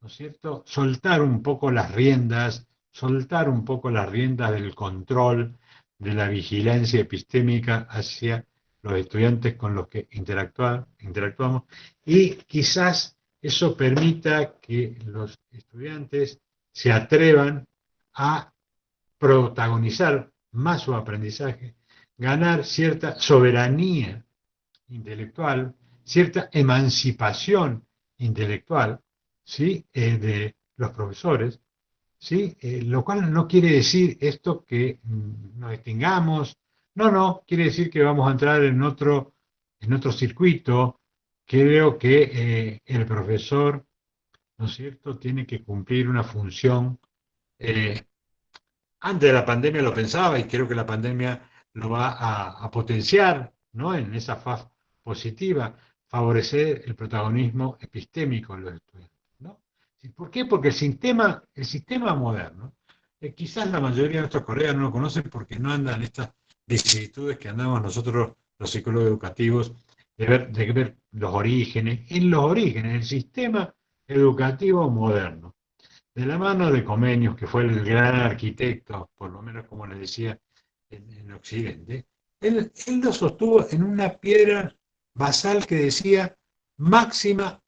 [SPEAKER 2] ¿no es cierto?, soltar un poco las riendas del control, de la vigilancia epistémica hacia los estudiantes con los que interactuamos, y quizás eso permita que los estudiantes se atrevan a protagonizar más su aprendizaje, ganar cierta soberanía intelectual, cierta emancipación intelectual, ¿sí?, de los profesores, ¿sí? Lo cual no quiere decir esto que nos extingamos, no, quiere decir que vamos a entrar en otro circuito. Creo que el profesor, ¿no es cierto?, tiene que cumplir una función. eh, Antes de la pandemia lo pensaba y creo que la pandemia lo va a potenciar, ¿no?, en esa fase positiva, favorecer el protagonismo epistémico de los estudiantes, ¿no? ¿Por qué? Porque el sistema moderno, quizás la mayoría de nuestros colegas no lo conocen porque no andan estas vicisitudes que andamos nosotros, los psicólogos educativos, de ver los orígenes, el sistema educativo moderno de la mano de Comenius, que fue el gran arquitecto, por lo menos como le decía en Occidente, él lo sostuvo en una piedra basal que decía máxima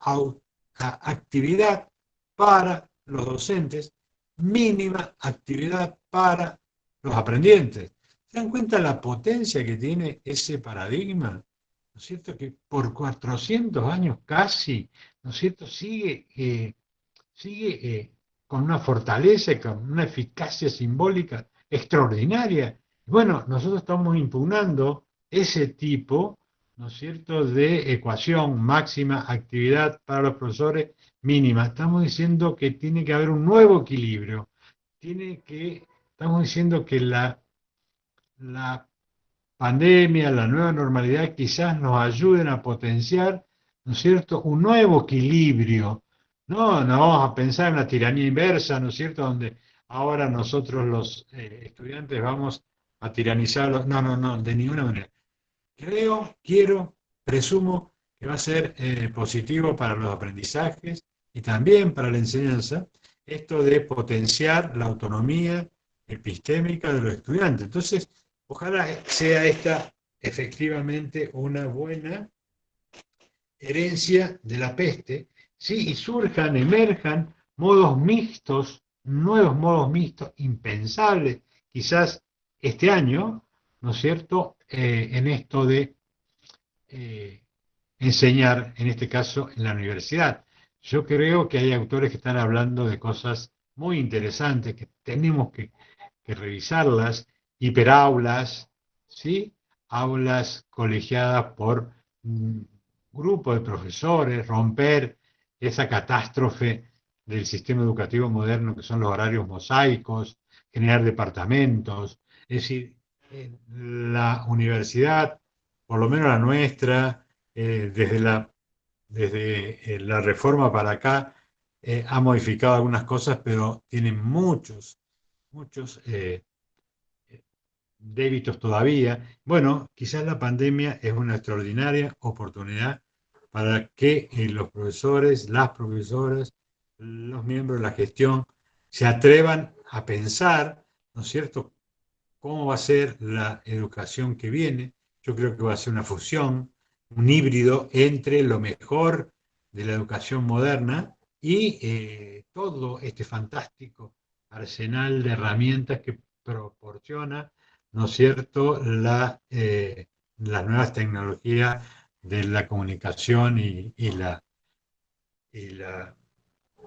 [SPEAKER 2] actividad para los docentes, mínima actividad para los aprendientes. ¿Se dan cuenta la potencia que tiene ese paradigma? ¿No es cierto? Que por 400 años casi, ¿no es cierto? Sigue con una fortaleza y con una eficacia simbólica extraordinaria. Bueno, nosotros estamos impugnando ese tipo, ¿no es cierto?, de ecuación máxima, actividad para los profesores mínima. Estamos diciendo que tiene que haber un nuevo equilibrio. Estamos diciendo que la pandemia, la nueva normalidad quizás nos ayuden a potenciar, ¿no es cierto?, un nuevo equilibrio. No vamos a pensar en una tiranía inversa, ¿no es cierto?, donde ahora nosotros los estudiantes vamos a tiranizar no, de ninguna manera. Presumo que va a ser positivo para los aprendizajes y también para la enseñanza, esto de potenciar la autonomía epistémica de los estudiantes. Entonces, ojalá sea esta efectivamente una buena herencia de la peste, ¿sí? Y emerjan modos mixtos, nuevos modos mixtos, impensables, quizás este año, ¿no es cierto?, en esto de enseñar, en este caso, en la universidad. Yo creo que hay autores que están hablando de cosas muy interesantes, que tenemos que revisarlas, hiperaulas, ¿sí? Aulas colegiadas por grupo de profesores, romper esa catástrofe del sistema educativo moderno que son los horarios mosaicos, generar departamentos, es decir, la universidad, por lo menos la nuestra, desde la reforma para acá, ha modificado algunas cosas, pero tiene muchos débitos todavía. Bueno, quizás la pandemia es una extraordinaria oportunidad para que los profesores, las profesoras, los miembros de la gestión se atrevan a pensar, ¿no es cierto?, cómo va a ser la educación que viene. Yo creo que va a ser una fusión, un híbrido entre lo mejor de la educación moderna y todo este fantástico arsenal de herramientas que proporciona, ¿no es cierto?, las nuevas tecnologías de la comunicación y la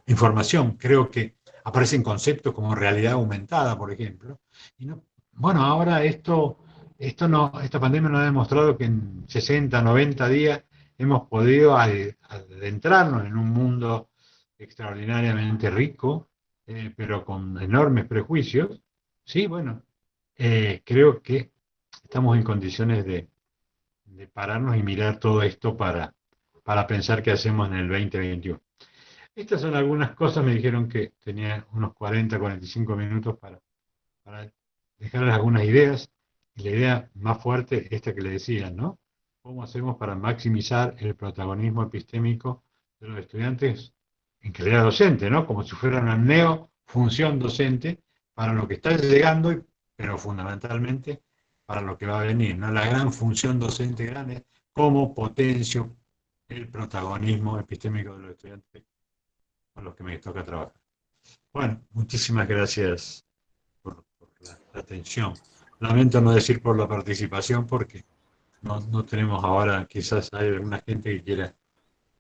[SPEAKER 2] información. Creo que aparecen conceptos como realidad aumentada, por ejemplo. Y no, bueno, ahora esta pandemia nos ha demostrado que en 60, 90 días hemos podido adentrarnos en un mundo extraordinariamente rico, pero con enormes prejuicios. Sí, bueno, creo que estamos en condiciones de pararnos y mirar todo esto para pensar qué hacemos en el 2021. Estas son algunas cosas, me dijeron que tenía unos 40, 45 minutos para dejarles algunas ideas. Y la idea más fuerte es esta que le decía, ¿no? ¿Cómo hacemos para maximizar el protagonismo epistémico de los estudiantes en calidad docente, ¿no? Como si fuera una neofunción docente para lo que está llegando, pero fundamentalmente para lo que va a venir, ¿no? La gran función docente grande es cómo potencio el protagonismo epistémico de los estudiantes con los que me toca trabajar. Bueno, muchísimas gracias por la atención. Lamento no decir por la participación porque no tenemos ahora, quizás hay alguna gente que quiera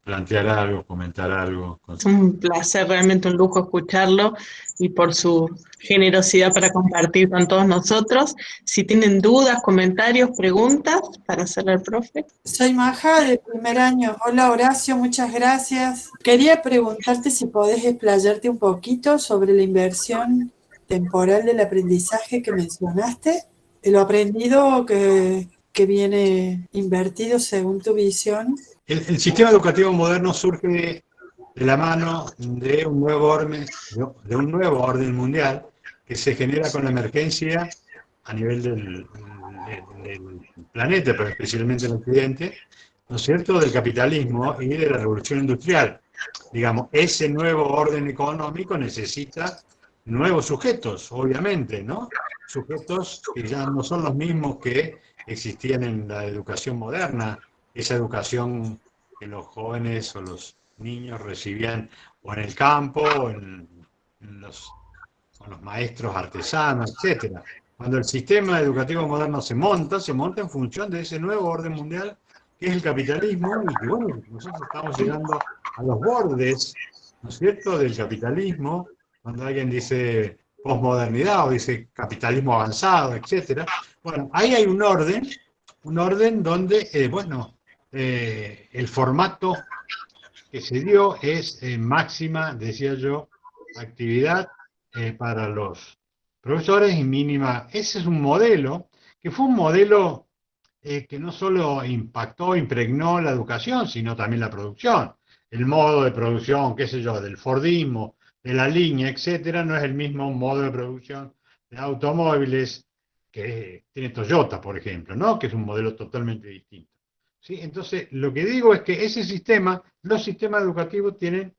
[SPEAKER 2] plantear algo, comentar algo.
[SPEAKER 1] Es un placer, realmente un lujo escucharlo y por su generosidad para compartir con todos nosotros. Si tienen dudas, comentarios, preguntas para hacerle al profe.
[SPEAKER 3] Soy Maja, de primer año. Hola Horacio, muchas gracias. Quería preguntarte si podés explayarte un poquito sobre la inversión temporal del aprendizaje que mencionaste, lo aprendido que viene invertido según tu visión.
[SPEAKER 2] El sistema educativo moderno surge de la mano de un nuevo orden mundial que se genera con la emergencia a nivel del planeta, pero especialmente en el Occidente, ¿no es cierto?, del capitalismo y de la revolución industrial. Digamos, ese nuevo orden económico necesita nuevos sujetos, obviamente, ¿no? Sujetos que ya no son los mismos que existían en la educación moderna, esa educación que los jóvenes o los niños recibían o en el campo o con los maestros artesanos, etcétera. Cuando el sistema educativo moderno se monta en función de ese nuevo orden mundial que es el capitalismo y que, bueno, nosotros estamos llegando a los bordes, ¿no es cierto?, del capitalismo, cuando alguien dice posmodernidad o dice capitalismo avanzado, etcétera. Bueno, ahí hay un orden donde, el formato que se dio es máxima, decía yo, actividad para los profesores y mínima. Ese es un modelo, que fue un modelo que no solo impactó, impregnó la educación, sino también la producción. El modo de producción, qué sé yo, del Fordismo, de la línea, etcétera, no es el mismo modo de producción de automóviles que tiene Toyota, por ejemplo, ¿no? Que es un modelo totalmente distinto. ¿Sí? Entonces, lo que digo es que ese sistema, los sistemas educativos tienen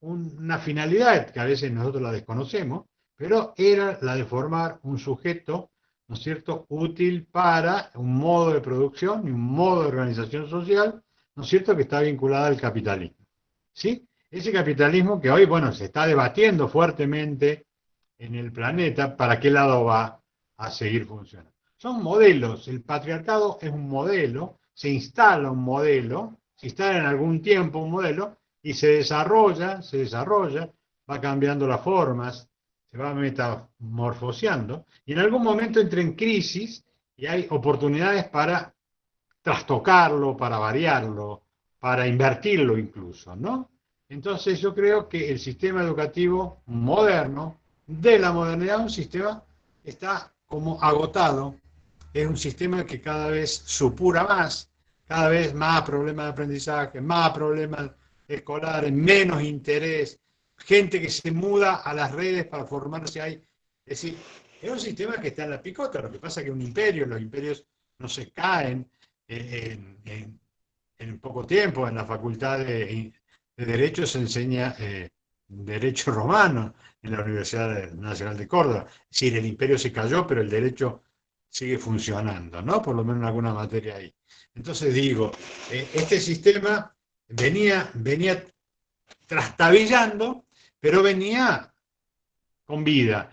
[SPEAKER 2] una finalidad que a veces nosotros la desconocemos, pero era la de formar un sujeto, ¿no es cierto?, útil para un modo de producción y un modo de organización social, ¿no es cierto?, que está vinculado al capitalismo. ¿Sí? Ese capitalismo que hoy, bueno, se está debatiendo fuertemente en el planeta, ¿para qué lado va a seguir funcionando? Son modelos, el patriarcado es un modelo, se instala un modelo, se instala en algún tiempo un modelo, y se desarrolla, va cambiando las formas, se va metamorfoseando, y en algún momento entra en crisis y hay oportunidades para trastocarlo, para variarlo, para invertirlo incluso, ¿no? Entonces yo creo que el sistema educativo moderno, de la modernidad, un sistema está como agotado, es un sistema que cada vez supura más, cada vez más problemas de aprendizaje, más problemas escolares, menos interés, gente que se muda a las redes para formarse ahí. Es decir, es un sistema que está en la picota. Lo que pasa es que los imperios no se caen en poco tiempo. En la facultad de Derecho se enseña Derecho Romano en la Universidad Nacional de Córdoba. Es decir, el imperio se cayó, pero el derecho sigue funcionando, ¿no? Por lo menos en alguna materia ahí. Entonces digo, este sistema venía trastabillando, pero venía con vida.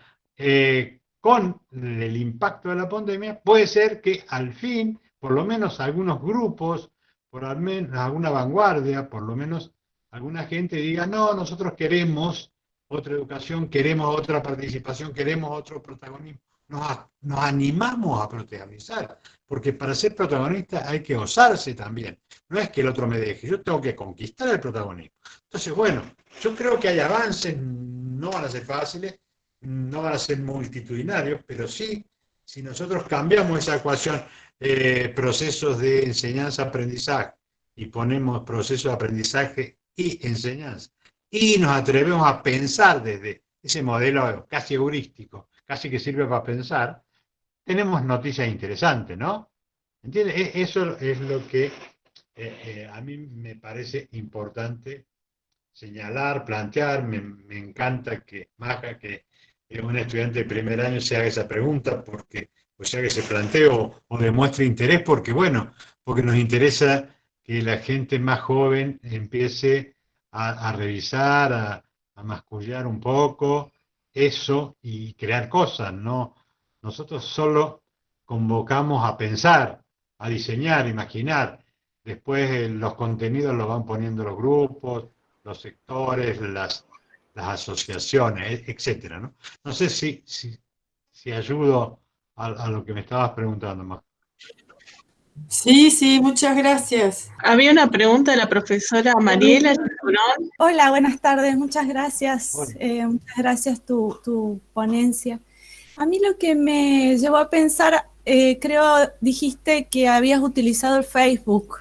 [SPEAKER 2] Con el impacto de la pandemia, puede ser que al fin, por lo menos algunos grupos, por al menos alguna vanguardia, por lo menos alguna gente diga, no, nosotros queremos otra educación, queremos otra participación, queremos otro protagonismo. Nos animamos a protagonizar, porque para ser protagonista hay que osarse también. No es que el otro me deje, yo tengo que conquistar el protagonismo. Entonces, bueno, yo creo que hay avances, no van a ser fáciles, no van a ser multitudinarios, pero sí, si nosotros cambiamos esa ecuación, procesos de enseñanza-aprendizaje, y ponemos procesos de aprendizaje y enseñanza, y nos atrevemos a pensar desde ese modelo casi heurístico, casi que sirve para pensar, tenemos noticias interesantes, ¿no? ¿Entiendes? Eso es lo que a mí me parece importante señalar, plantear. Me encanta que Maja, que es un estudiante de primer año, se haga esa pregunta, porque, o sea, que se plantee o demuestre interés, porque, bueno, porque nos interesa que la gente más joven empiece a revisar, a mascullar un poco eso y crear cosas, ¿no? Nosotros solo convocamos a pensar, a diseñar, a imaginar. Después los contenidos los van poniendo los grupos, los sectores, las asociaciones, etcétera, ¿no? No sé si ayudo a lo que me estabas preguntando, más.
[SPEAKER 3] Sí, muchas gracias.
[SPEAKER 1] Había una pregunta de la profesora Mariela.
[SPEAKER 4] Hola, buenas tardes, muchas gracias.
[SPEAKER 2] Hola.
[SPEAKER 4] Muchas gracias tu ponencia. A mí lo que me llevó a pensar, creo, dijiste que habías utilizado el Facebook.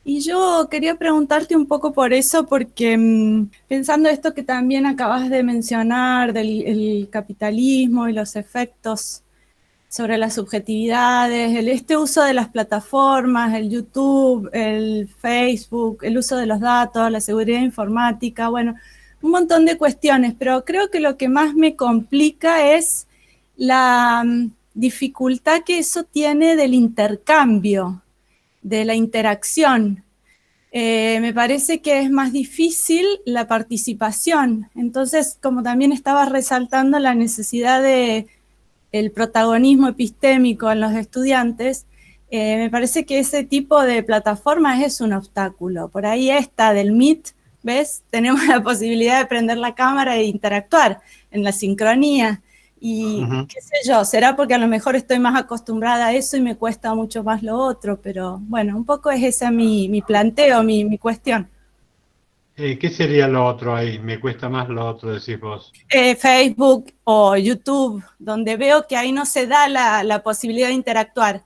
[SPEAKER 4] Y yo quería preguntarte un poco por eso, porque pensando esto que también acabas de mencionar, del el capitalismo y los efectos sobre las subjetividades, este uso de las plataformas, el YouTube, el Facebook, el uso de los datos, la seguridad informática, bueno, un montón de cuestiones, pero creo que lo que más me complica es la dificultad que eso tiene del intercambio, de la interacción. Me parece que es más difícil la participación. Entonces, como también estabas resaltando la necesidad de el protagonismo epistémico en los estudiantes, me parece que ese tipo de plataformas es un obstáculo. Por ahí esta del Meet, ¿ves? Tenemos la posibilidad de prender la cámara e interactuar en la sincronía. Y qué sé yo, será porque a lo mejor estoy más acostumbrada a eso y me cuesta mucho más lo otro, pero bueno, un poco es ese mi planteo, mi cuestión.
[SPEAKER 2] ¿Qué sería lo otro ahí? Me cuesta más lo otro, decís vos.
[SPEAKER 4] Facebook o YouTube, donde veo que ahí no se da la posibilidad de interactuar.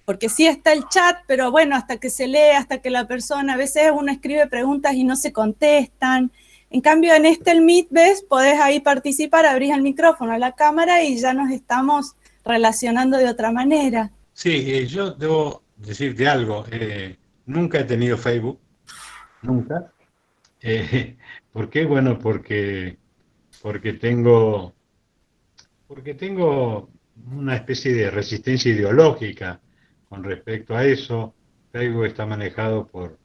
[SPEAKER 4] Porque sí está el chat, pero bueno, hasta que se lee, hasta que la persona, a veces uno escribe preguntas y no se contestan. En cambio, en el Meet, ¿ves? Podés ahí participar, abrís el micrófono, la cámara y ya nos estamos relacionando de otra manera.
[SPEAKER 2] Sí, yo debo decirte algo. Nunca he tenido Facebook, nunca. ¿Por qué? Bueno, porque tengo, porque tengo una especie de resistencia ideológica con respecto a eso. Facebook está manejado por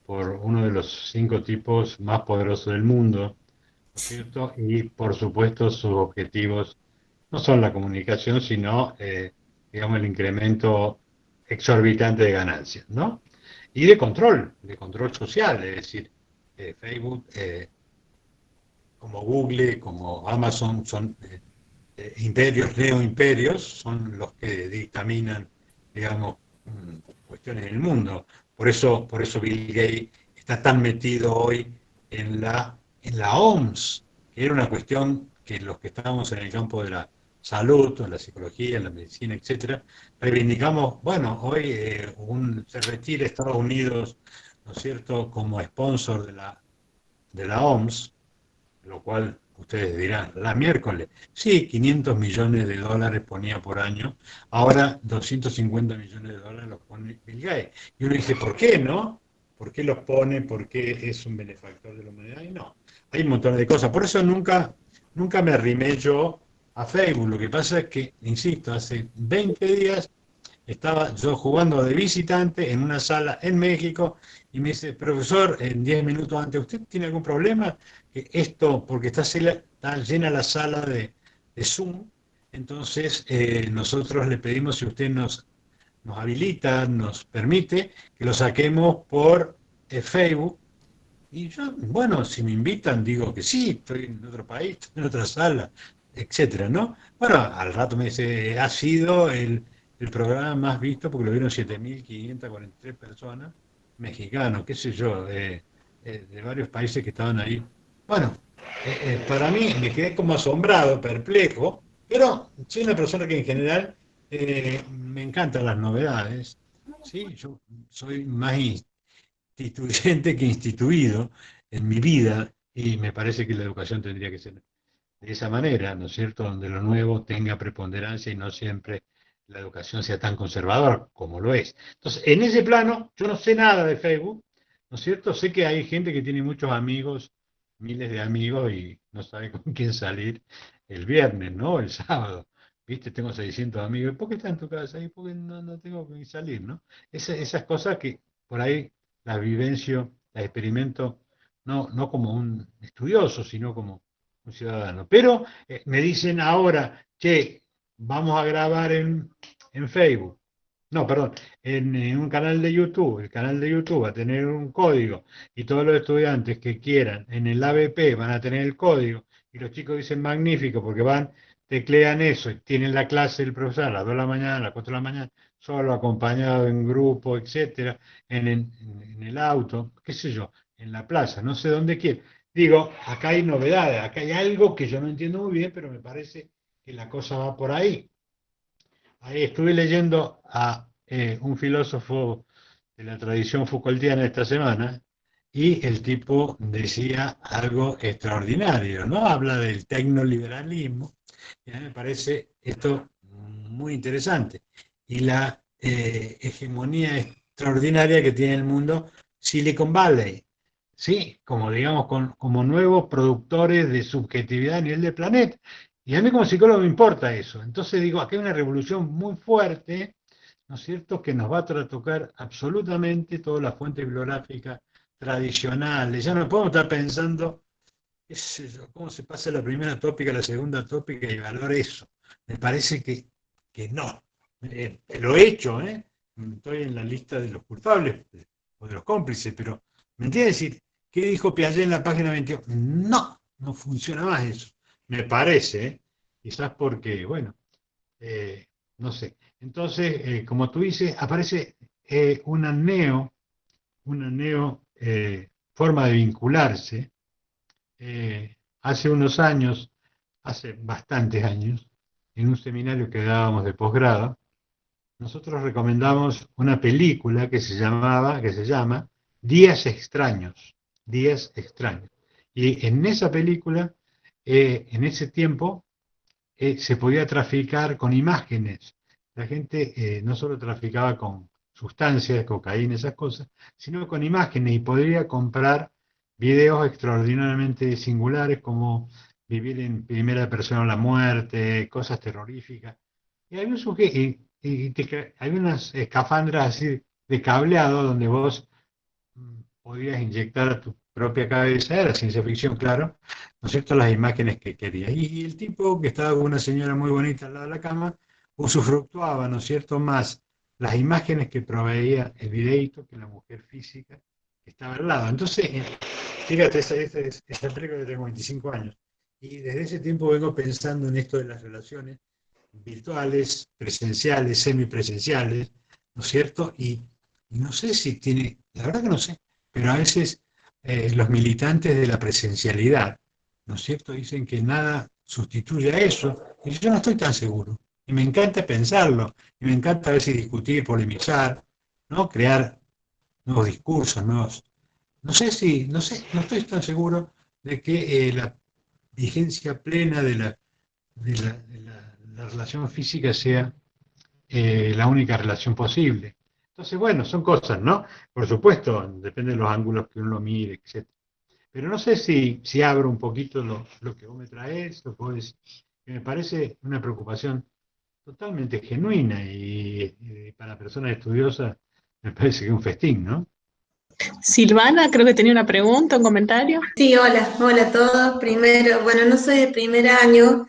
[SPEAKER 2] uno de los 5 tipos más poderosos del mundo, ¿no es cierto? Y por supuesto sus objetivos no son la comunicación, sino, digamos, el incremento exorbitante de ganancias, ¿no? Y de control social, es decir, Facebook, como Google, como Amazon, son imperios, neoimperios, son los que dictaminan, digamos, cuestiones del mundo. Por eso Bill Gates está tan metido hoy en la OMS, que era una cuestión que los que estábamos en el campo de la salud, en la psicología, en la medicina, etcétera, reivindicamos, bueno, hoy se retira Estados Unidos, ¿no es cierto?, como sponsor de la OMS, lo cual ustedes dirán, la miércoles, sí, 500 millones de dólares ponía por año, ahora 250 millones de dólares los pone Bill Gates. Y uno dice, ¿por qué no? ¿Por qué los pone? ¿Por qué es un benefactor de la humanidad? Y no, hay un montón de cosas. Por eso nunca me arrimé yo a Facebook. Lo que pasa es que, insisto, hace 20 días estaba yo jugando de visitante en una sala en México y me dice, profesor, en 10 minutos antes, ¿usted tiene algún problema? Que esto, porque está llena la sala de Zoom, entonces nosotros le pedimos si usted nos habilita, nos permite que lo saquemos por Facebook. Y yo, bueno, si me invitan, digo que sí, estoy en otro país, estoy en otra sala, etcétera, ¿no? Bueno, al rato me dice, ha sido el programa más visto porque lo vieron 7.543 personas, mexicanos, qué sé yo, de varios países que estaban ahí. Bueno, para mí me quedé como asombrado, perplejo, pero soy una persona que en general me encantan las novedades, ¿sí? Yo soy más instituyente que instituido en mi vida y me parece que la educación tendría que ser de esa manera, ¿no es cierto?, donde lo nuevo tenga preponderancia y no siempre la educación sea tan conservadora como lo es. Entonces, en ese plano, yo no sé nada de Facebook, ¿no es cierto? Sé que hay gente que tiene muchos amigos, miles de amigos y no sabe con quién salir el viernes, ¿no? El sábado. ¿Viste? Tengo 600 amigos. ¿Por qué está en tu casa? ¿Y por qué no tengo que salir, no? Esas cosas que por ahí las vivencio, las experimento, no como un estudioso, sino como un ciudadano. Pero me dicen ahora, che, vamos a grabar en Facebook. No, perdón, en un canal de YouTube. El canal de YouTube va a tener un código y todos los estudiantes que quieran en el ABP van a tener el código y los chicos dicen magnífico porque van, teclean eso y tienen la clase del profesor a las 2 de la mañana, a las 4 de la mañana, solo, acompañado en grupo, etcétera, en el auto, qué sé yo, en la plaza, no sé dónde quieren. Digo, acá hay novedades, acá hay algo que yo no entiendo muy bien, pero me parece que la cosa va por ahí. Ahí estuve leyendo a un filósofo de la tradición Foucaultiana esta semana y el tipo decía algo extraordinario, ¿no? Habla del tecnoliberalismo y a mí me parece esto muy interesante. Y la hegemonía extraordinaria que tiene el mundo Silicon Valley, ¿sí? Como digamos, como nuevos productores de subjetividad a nivel del planeta. Y a mí como psicólogo me importa eso. Entonces digo, aquí hay una revolución muy fuerte, ¿no es cierto?, que nos va a tocar absolutamente todas las fuentes bibliográficas tradicionales. Ya no podemos estar pensando, qué sé yo, cómo se pasa la primera tópica a la segunda tópica y valora eso. me parece que no. Lo he hecho, estoy en la lista de los culpables o de los cómplices, pero ¿me entiendes? Decir, ¿qué dijo Piaget en la página 21? No, no funciona más eso. Me parece, quizás porque, bueno, no sé. Entonces, como tú dices, aparece una forma de vincularse. Hace unos años, hace bastantes años, en un seminario que dábamos de posgrado, nosotros recomendamos una película que se llama Días Extraños. Días Extraños. Y en esa película, en ese tiempo, se podía traficar con imágenes. La gente no solo traficaba con sustancias, cocaína, esas cosas, sino con imágenes y podría comprar videos extraordinariamente singulares como vivir en primera persona la muerte, cosas terroríficas. Y hay, hay unas escafandras así de cableado donde vos podías inyectar a tu propia cabeza, era ciencia ficción, claro, ¿no es cierto?, las imágenes que querías. Y el tipo que estaba con una señora muy bonita al lado de la cama, usufructuaba, ¿no es cierto?, más las imágenes que proveía el videíto que la mujer física que estaba al lado. Entonces, fíjate, esa película que tengo 25 años. Y desde ese tiempo vengo pensando en esto de las relaciones virtuales, presenciales, semipresenciales, ¿no es cierto? Y no sé si tiene, la verdad que no sé, pero a veces los militantes de la presencialidad, ¿no es cierto?, dicen que nada sustituye a eso, y yo no estoy tan seguro. Y me encanta pensarlo, y me encanta a veces discutir, polemizar, ¿no? Crear nuevos discursos, nuevos. No estoy tan seguro de que la vigencia plena de la relación física sea la única relación posible. Entonces, bueno, son cosas, ¿no? Por supuesto, depende de los ángulos que uno mire, etc. Pero no sé si abro un poquito lo que vos me traes, lo que vos decís, que me parece una preocupación totalmente genuina y para personas estudiosas me parece que es un festín, ¿no?
[SPEAKER 1] Silvana, creo que tenía una pregunta, un comentario.
[SPEAKER 5] Sí, hola a todos. Primero, bueno, no soy de primer año,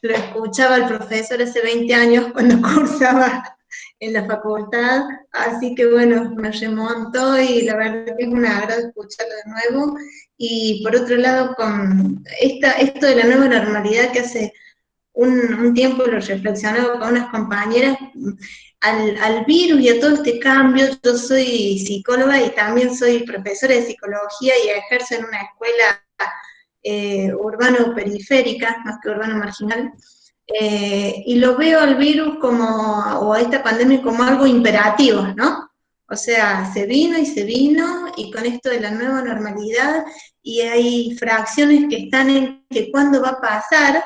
[SPEAKER 5] lo escuchaba el profesor hace 20 años cuando cursaba en la facultad, así que bueno, me remontó y la verdad que es un agrado escucharlo de nuevo. Y por otro lado, con esto de la nueva normalidad que hace un tiempo lo reflexionaba con unas compañeras, al virus y a todo este cambio. Yo soy psicóloga y también soy profesora de psicología y ejerzo en una escuela urbano-periférica, más que urbano-marginal, y lo veo al virus o a esta pandemia como algo imperativo, ¿no? O sea, se vino y con esto de la nueva normalidad, y hay fracciones que están en que cuándo va a pasar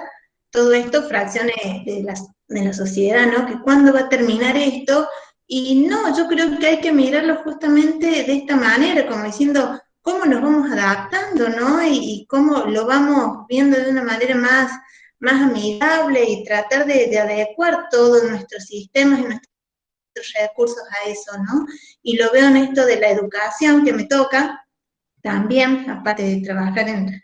[SPEAKER 5] todo esto, fracciones de la sociedad, ¿no? Que cuándo va a terminar esto, y no, yo creo que hay que mirarlo justamente de esta manera, como diciendo, cómo nos vamos adaptando, ¿no? Y cómo lo vamos viendo de una manera más amigable y tratar de adecuar todos nuestros sistemas y nuestros recursos a eso, ¿no? Y lo veo en esto de la educación que me toca también, aparte de trabajar en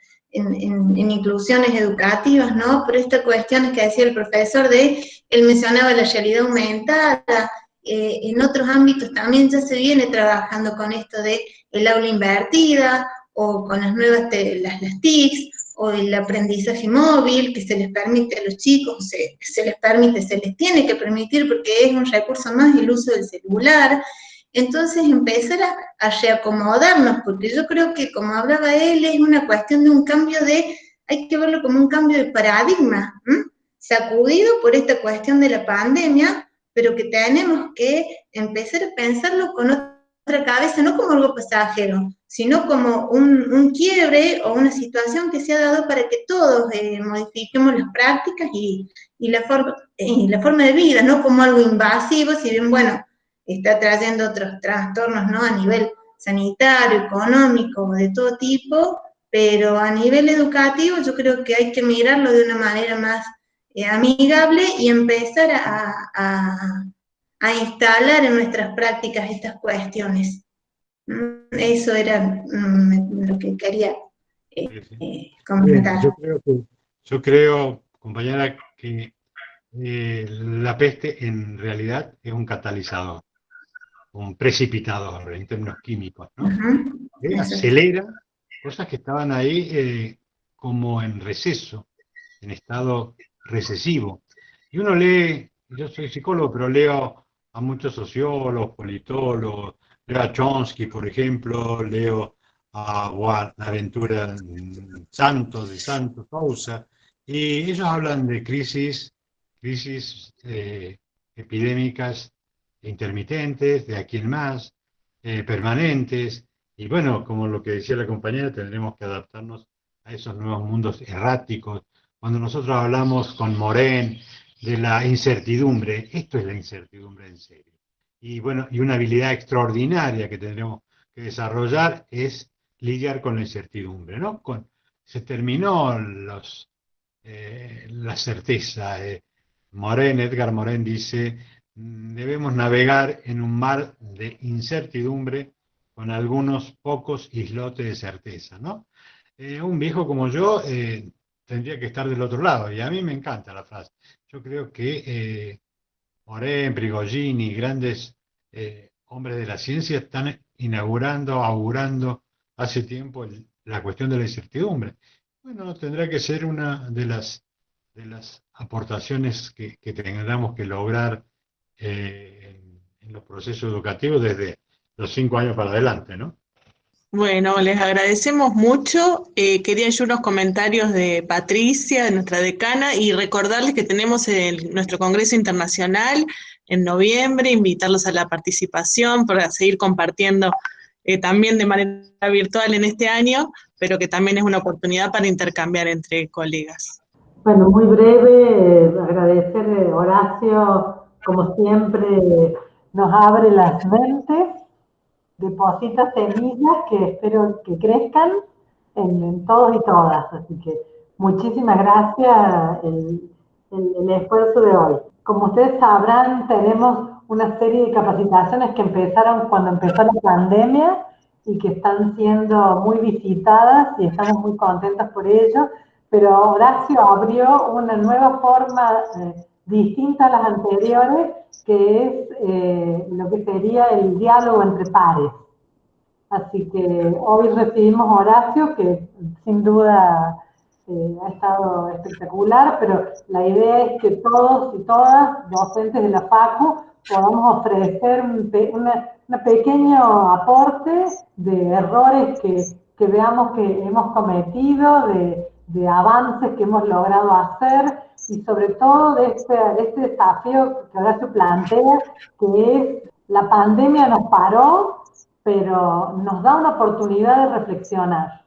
[SPEAKER 5] inclusiones educativas, ¿no? Por estas cuestiones que decía el profesor él mencionaba la realidad aumentada, en otros ámbitos también ya se viene trabajando con esto de el aula invertida, o con las nuevas, las TICs, o el aprendizaje móvil, que se les permite a los chicos, se les tiene que permitir porque es un recurso más el uso del celular. Entonces empezar a reacomodarnos, porque yo creo que, como hablaba él, es una cuestión de un cambio hay que verlo como un cambio de paradigma, sacudido por esta cuestión de la pandemia, pero que tenemos que empezar a pensarlo con otra cabeza, no como algo pasajero, sino como un quiebre o una situación que se ha dado para que todos modifiquemos las prácticas y la forma de vida, no como algo invasivo, si bien, bueno, está trayendo otros trastornos, ¿no? A nivel sanitario, económico, de todo tipo, pero a nivel educativo yo creo que hay que mirarlo de una manera más amigable y empezar a instalar en nuestras prácticas estas cuestiones. Eso era lo que quería comentar.
[SPEAKER 2] Bien, yo creo compañera que la peste en realidad es un catalizador, un precipitador en términos químicos, ¿no? Acelera cosas que estaban ahí como en receso, en estado recesivo. Y uno lee, yo soy psicólogo, pero leo a muchos sociólogos, politólogos, leo a Chomsky, por ejemplo, leo a Buenaventura Santos, de Santos Sousa, y ellos hablan de crisis epidémicas intermitentes, de aquí en más, permanentes, y bueno, como lo que decía la compañera, tendremos que adaptarnos a esos nuevos mundos erráticos. Cuando nosotros hablamos con Moren de la incertidumbre, esto es la incertidumbre en serio. Y bueno, y una habilidad extraordinaria que tendremos que desarrollar es lidiar con la incertidumbre, ¿no? Se terminó la certeza. Edgar Morin dice, debemos navegar en un mar de incertidumbre con algunos pocos islotes de certeza, ¿no? Un viejo como yo tendría que estar del otro lado, y a mí me encanta la frase. Yo creo que Morin, Prigogine, grandes hombres de la ciencia están augurando hace tiempo la cuestión de la incertidumbre. Bueno, tendrá que ser una de las aportaciones que tengamos que lograr en los procesos educativos desde los 5 años para adelante, ¿no?
[SPEAKER 1] Bueno, les agradecemos mucho. Quería yo unos comentarios de Patricia, de nuestra decana, y recordarles que tenemos nuestro Congreso Internacional en noviembre, invitarlos a la participación para seguir compartiendo también de manera virtual en este año, pero que también es una oportunidad para intercambiar entre colegas.
[SPEAKER 6] Bueno, muy breve, agradecer a Horacio, como siempre, nos abre las mentes, deposita semillas que espero que crezcan en todos y todas. Así que muchísimas gracias el esfuerzo de hoy. Como ustedes sabrán, tenemos una serie de capacitaciones que empezaron cuando empezó la pandemia y que están siendo muy visitadas y estamos muy contentos por ello. Pero Horacio abrió una nueva forma distinta a las anteriores, que es lo que sería el diálogo entre pares. Así que hoy recibimos a Horacio, que sin duda ha estado espectacular, pero la idea es que todos y todas, docentes de la FACU, podamos ofrecer un pequeño aporte de errores que veamos que hemos cometido, de avances que hemos logrado hacer, y sobre todo de este desafío que Horacio plantea, que es la pandemia nos paró, pero nos da una oportunidad de reflexionar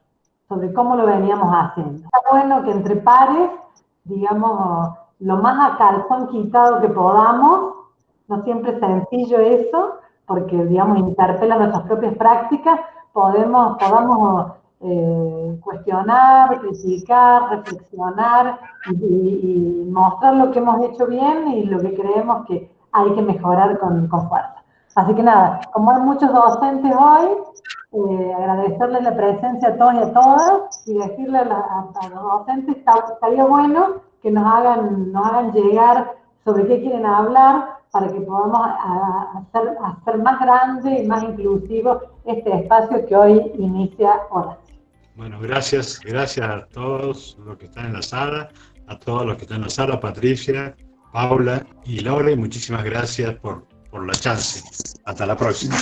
[SPEAKER 6] sobre cómo lo veníamos haciendo. Está bueno que entre pares, digamos, lo más a calzón quitado que podamos, no siempre es sencillo eso, porque, digamos, interpela nuestras propias prácticas, podamos cuestionar, criticar, reflexionar y mostrar lo que hemos hecho bien y lo que creemos que hay que mejorar con fuerza. Así que nada, como hay muchos docentes hoy, agradecerles la presencia a todos y a todas y decirle a los docentes, estaría bueno que nos hagan llegar sobre qué quieren hablar para que podamos hacer más grande y más inclusivo este espacio que hoy inicia Horacio.
[SPEAKER 2] Bueno, gracias a todos los que están en la sala, Patricia, Paula y Laura, y muchísimas gracias por la chance. Hasta la próxima.